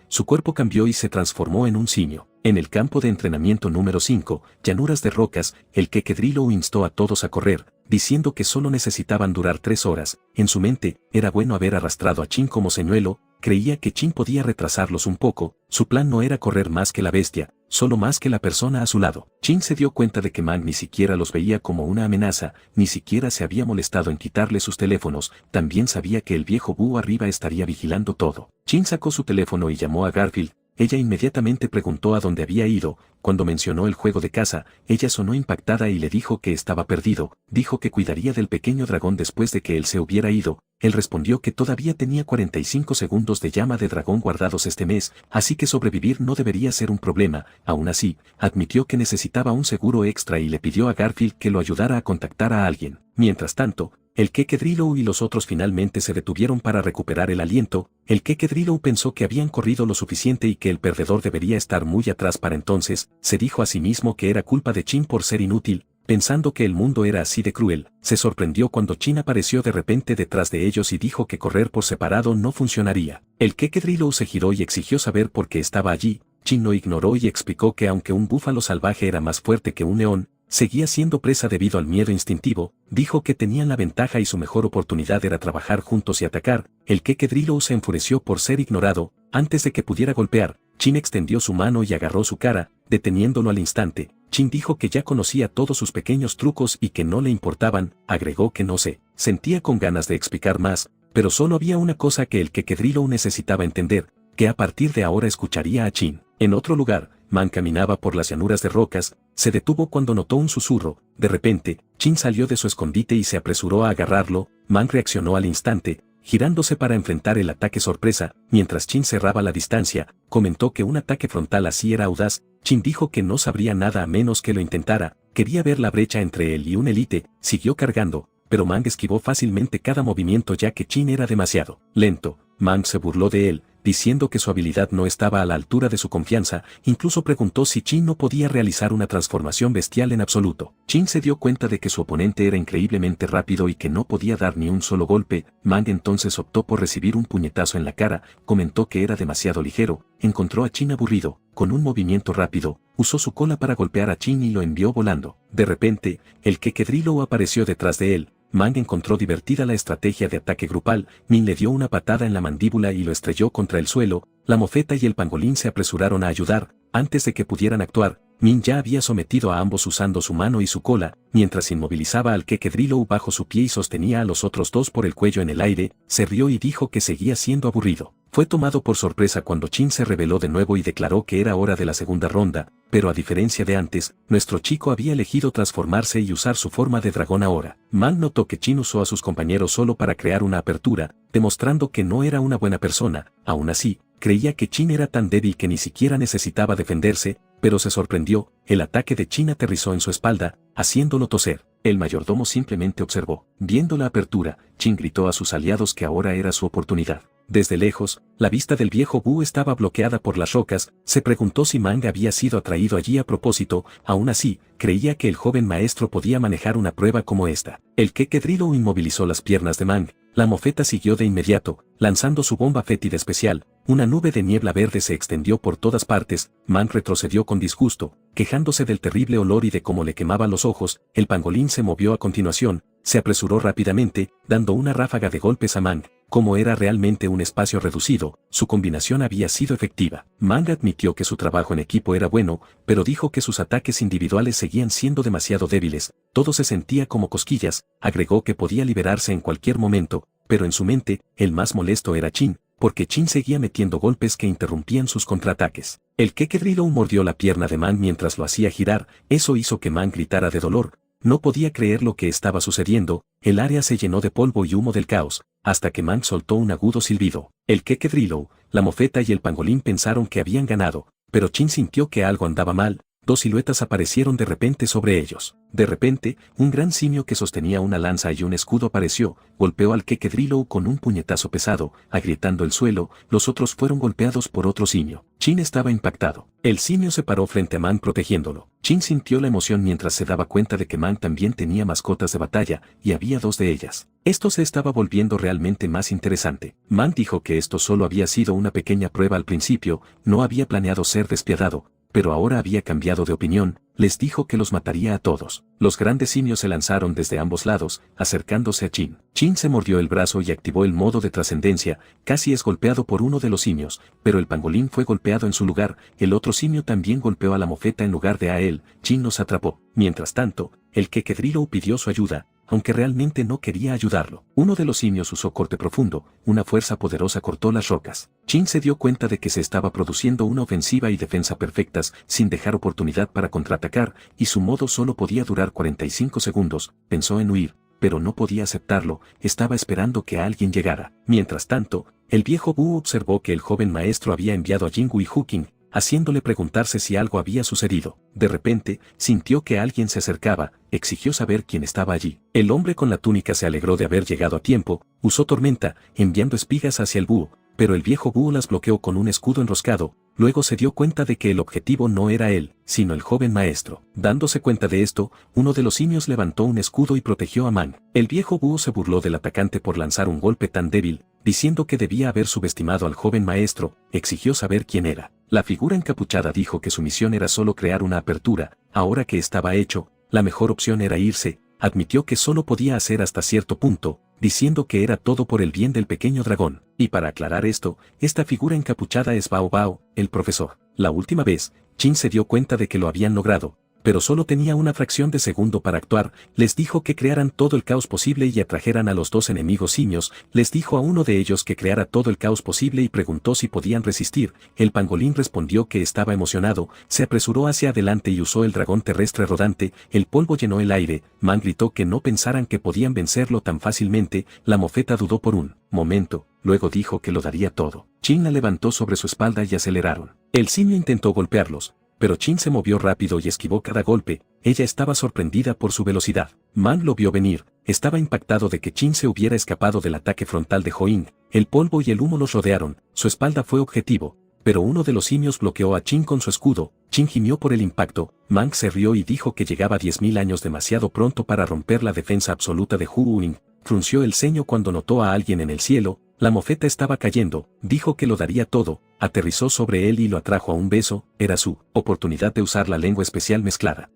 su cuerpo cambió y se transformó en un simio. En el campo de entrenamiento número 5, llanuras de rocas, el Kekedrilou instó a todos a correr, diciendo que solo necesitaban durar 3 horas. En su mente, era bueno haber arrastrado a Chin como señuelo. Creía que Chin podía retrasarlos un poco. Su plan no era correr más que la bestia, solo más que la persona a su lado. Chin se dio cuenta de que Mank ni siquiera los veía como una amenaza, ni siquiera se había molestado en quitarle sus teléfonos. También sabía que el viejo búho arriba estaría vigilando todo. Chin sacó su teléfono y llamó a Garfield. Ella inmediatamente preguntó a dónde había ido. Cuando mencionó el juego de caza, ella sonó impactada y le dijo que estaba perdido. Dijo que cuidaría del pequeño dragón después de que él se hubiera ido. Él respondió que todavía tenía 45 segundos de llama de dragón guardados este mes, así que sobrevivir no debería ser un problema. Aún así, admitió que necesitaba un seguro extra y le pidió a Garfield que lo ayudara a contactar a alguien. Mientras tanto, el Kekedrilou y los otros finalmente se detuvieron para recuperar el aliento. El Kekedrilou pensó que habían corrido lo suficiente y que el perdedor debería estar muy atrás para entonces. Se dijo a sí mismo que era culpa de Chin por ser inútil, pensando que el mundo era así de cruel. Se sorprendió cuando Chin apareció de repente detrás de ellos y dijo que correr por separado no funcionaría. El Kekedrilou se giró y exigió saber por qué estaba allí. Chin lo ignoró y explicó que aunque un búfalo salvaje era más fuerte que un león, seguía siendo presa debido al miedo instintivo. Dijo que tenían la ventaja y su mejor oportunidad era trabajar juntos y atacar. El Kekedrilou se enfureció por ser ignorado. Antes de que pudiera golpear, Chin extendió su mano y agarró su cara, deteniéndolo al instante. Chin dijo que ya conocía todos sus pequeños trucos y que no le importaban. Agregó que no se sentía con ganas de explicar más, pero solo había una cosa que el Kekedrilou necesitaba entender, que a partir de ahora escucharía a Chin. En otro lugar, Mank caminaba por las llanuras de rocas. Se detuvo cuando notó un susurro. De repente, Chin salió de su escondite y se apresuró a agarrarlo. Mank reaccionó al instante, girándose para enfrentar el ataque sorpresa. Mientras Chin cerraba la distancia, comentó que un ataque frontal así era audaz. Chin dijo que no sabría nada a menos que lo intentara. Quería ver la brecha entre él y un élite. Siguió cargando, pero Mang esquivó fácilmente cada movimiento ya que Chin era demasiado lento. Mang se burló de él, diciendo que su habilidad no estaba a la altura de su confianza, incluso preguntó si Chin no podía realizar una transformación bestial en absoluto. Chin se dio cuenta de que su oponente era increíblemente rápido y que no podía dar ni un solo golpe. Mang entonces optó por recibir un puñetazo en la cara, comentó que era demasiado ligero, encontró a Chin aburrido, con un movimiento rápido, usó su cola para golpear a Chin y lo envió volando. De repente, el Kekedrillo apareció detrás de él. Mang encontró divertida la estrategia de ataque grupal, Min le dio una patada en la mandíbula y lo estrelló contra el suelo. La mofeta y el pangolín se apresuraron a ayudar. Antes de que pudieran actuar, Min ya había sometido a ambos usando su mano y su cola, mientras inmovilizaba al Kekedrillo bajo su pie y sostenía a los otros dos por el cuello en el aire. Se rió y dijo que seguía siendo aburrido. Fue tomado por sorpresa cuando Chin se rebeló de nuevo y declaró que era hora de la segunda ronda, pero a diferencia de antes, nuestro chico había elegido transformarse y usar su forma de dragón ahora. Mang notó que Chin usó a sus compañeros solo para crear una apertura, demostrando que no era una buena persona. Aún así, creía que Chin era tan débil que ni siquiera necesitaba defenderse, pero se sorprendió. El ataque de Chin aterrizó en su espalda, haciéndolo toser. El mayordomo simplemente observó. Viendo la apertura, Chin gritó a sus aliados que ahora era su oportunidad. Desde lejos, la vista del viejo Buu estaba bloqueada por las rocas. Se preguntó si Mang había sido atraído allí a propósito. Aún así, creía que el joven maestro podía manejar una prueba como esta. El Kekedrillo inmovilizó las piernas de Mang. La mofeta siguió de inmediato, lanzando su bomba fétida especial. Una nube de niebla verde se extendió por todas partes. Mang retrocedió con disgusto, quejándose del terrible olor y de cómo le quemaba los ojos. El pangolín se movió a continuación, se apresuró rápidamente, dando una ráfaga de golpes a Mang. Como era realmente un espacio reducido, su combinación había sido efectiva. Mang admitió que su trabajo en equipo era bueno, pero dijo que sus ataques individuales seguían siendo demasiado débiles. Todo se sentía como cosquillas. Agregó que podía liberarse en cualquier momento, pero en su mente, el más molesto era Chin, porque Chin seguía metiendo golpes que interrumpían sus contraataques. El Kekedrillo mordió la pierna de Mang mientras lo hacía girar. Eso hizo que Mang gritara de dolor. No podía creer lo que estaba sucediendo. El área se llenó de polvo y humo del caos, hasta que Mang soltó un agudo silbido. El Kekedrillo, la mofeta y el pangolín pensaron que habían ganado, pero Chin sintió que algo andaba mal. Dos siluetas aparecieron de repente sobre ellos. De repente, un gran simio que sostenía una lanza y un escudo apareció, golpeó al Kekedrillo con un puñetazo pesado, agrietando el suelo. Los otros fueron golpeados por otro simio. Chin estaba impactado. El simio se paró frente a Mang protegiéndolo. Chin sintió la emoción mientras se daba cuenta de que Mang también tenía mascotas de batalla, y había dos de ellas. Esto se estaba volviendo realmente más interesante. Mang dijo que esto solo había sido una pequeña prueba al principio, no había planeado ser despiadado, pero ahora había cambiado de opinión. Les dijo que los mataría a todos. Los grandes simios se lanzaron desde ambos lados, acercándose a Chin. Chin se mordió el brazo y activó el modo de trascendencia. Casi es golpeado por uno de los simios, pero el pangolín fue golpeado en su lugar. El otro simio también golpeó a la mofeta en lugar de a él. Chin los atrapó. Mientras tanto, el Kekedrillo pidió su ayuda, aunque realmente no quería ayudarlo. Uno de los simios usó corte profundo, una fuerza poderosa cortó las rocas. Chin se dio cuenta de que se estaba produciendo una ofensiva y defensa perfectas, sin dejar oportunidad para contraatacar, y su modo solo podía durar 45 segundos. Pensó en huir, pero no podía aceptarlo. Estaba esperando que alguien llegara. Mientras tanto, el viejo Buu observó que el joven maestro había enviado a Jingu y Huking, haciéndole preguntarse si algo había sucedido. De repente, sintió que alguien se acercaba, exigió saber quién estaba allí. El hombre con la túnica se alegró de haber llegado a tiempo, usó tormenta, enviando espigas hacia el búho, pero el viejo búho las bloqueó con un escudo enroscado. Luego se dio cuenta de que el objetivo no era él, sino el joven maestro. Dándose cuenta de esto, uno de los simios levantó un escudo y protegió a Mang. El viejo búho se burló del atacante por lanzar un golpe tan débil, diciendo que debía haber subestimado al joven maestro. Exigió saber quién era. La figura encapuchada dijo que su misión era solo crear una apertura. Ahora que estaba hecho, la mejor opción era irse. Admitió que solo podía hacer hasta cierto punto, diciendo que era todo por el bien del pequeño dragón. Y para aclarar esto, esta figura encapuchada es Bao Bao, el profesor. La última vez, Chin se dio cuenta de que lo habían logrado, pero solo tenía una fracción de segundo para actuar. Les dijo que crearan todo el caos posible y atrajeran a los dos enemigos simios. Les dijo a uno de ellos que creara todo el caos posible y preguntó si podían resistir. El pangolín respondió que estaba emocionado, se apresuró hacia adelante y usó el dragón terrestre rodante. El polvo llenó el aire. Mang gritó que no pensaran que podían vencerlo tan fácilmente. La mofeta dudó por un momento, luego dijo que lo daría todo. Chin la levantó sobre su espalda y aceleraron. El simio intentó golpearlos, pero Chin se movió rápido y esquivó cada golpe. Ella estaba sorprendida por su velocidad. Man lo vio venir, estaba impactado de que Chin se hubiera escapado del ataque frontal de Ho-In. El polvo y el humo los rodearon, su espalda fue objetivo, pero uno de los simios bloqueó a Chin con su escudo. Chin gimió por el impacto. Mang se rió y dijo que llegaba 10.000 años demasiado pronto para romper la defensa absoluta de Hu-In. Frunció el ceño cuando notó a alguien en el cielo. La mofeta estaba cayendo, dijo que lo daría todo, aterrizó sobre él y lo atrajo a un beso. Era su oportunidad de usar la lengua especial mezclada.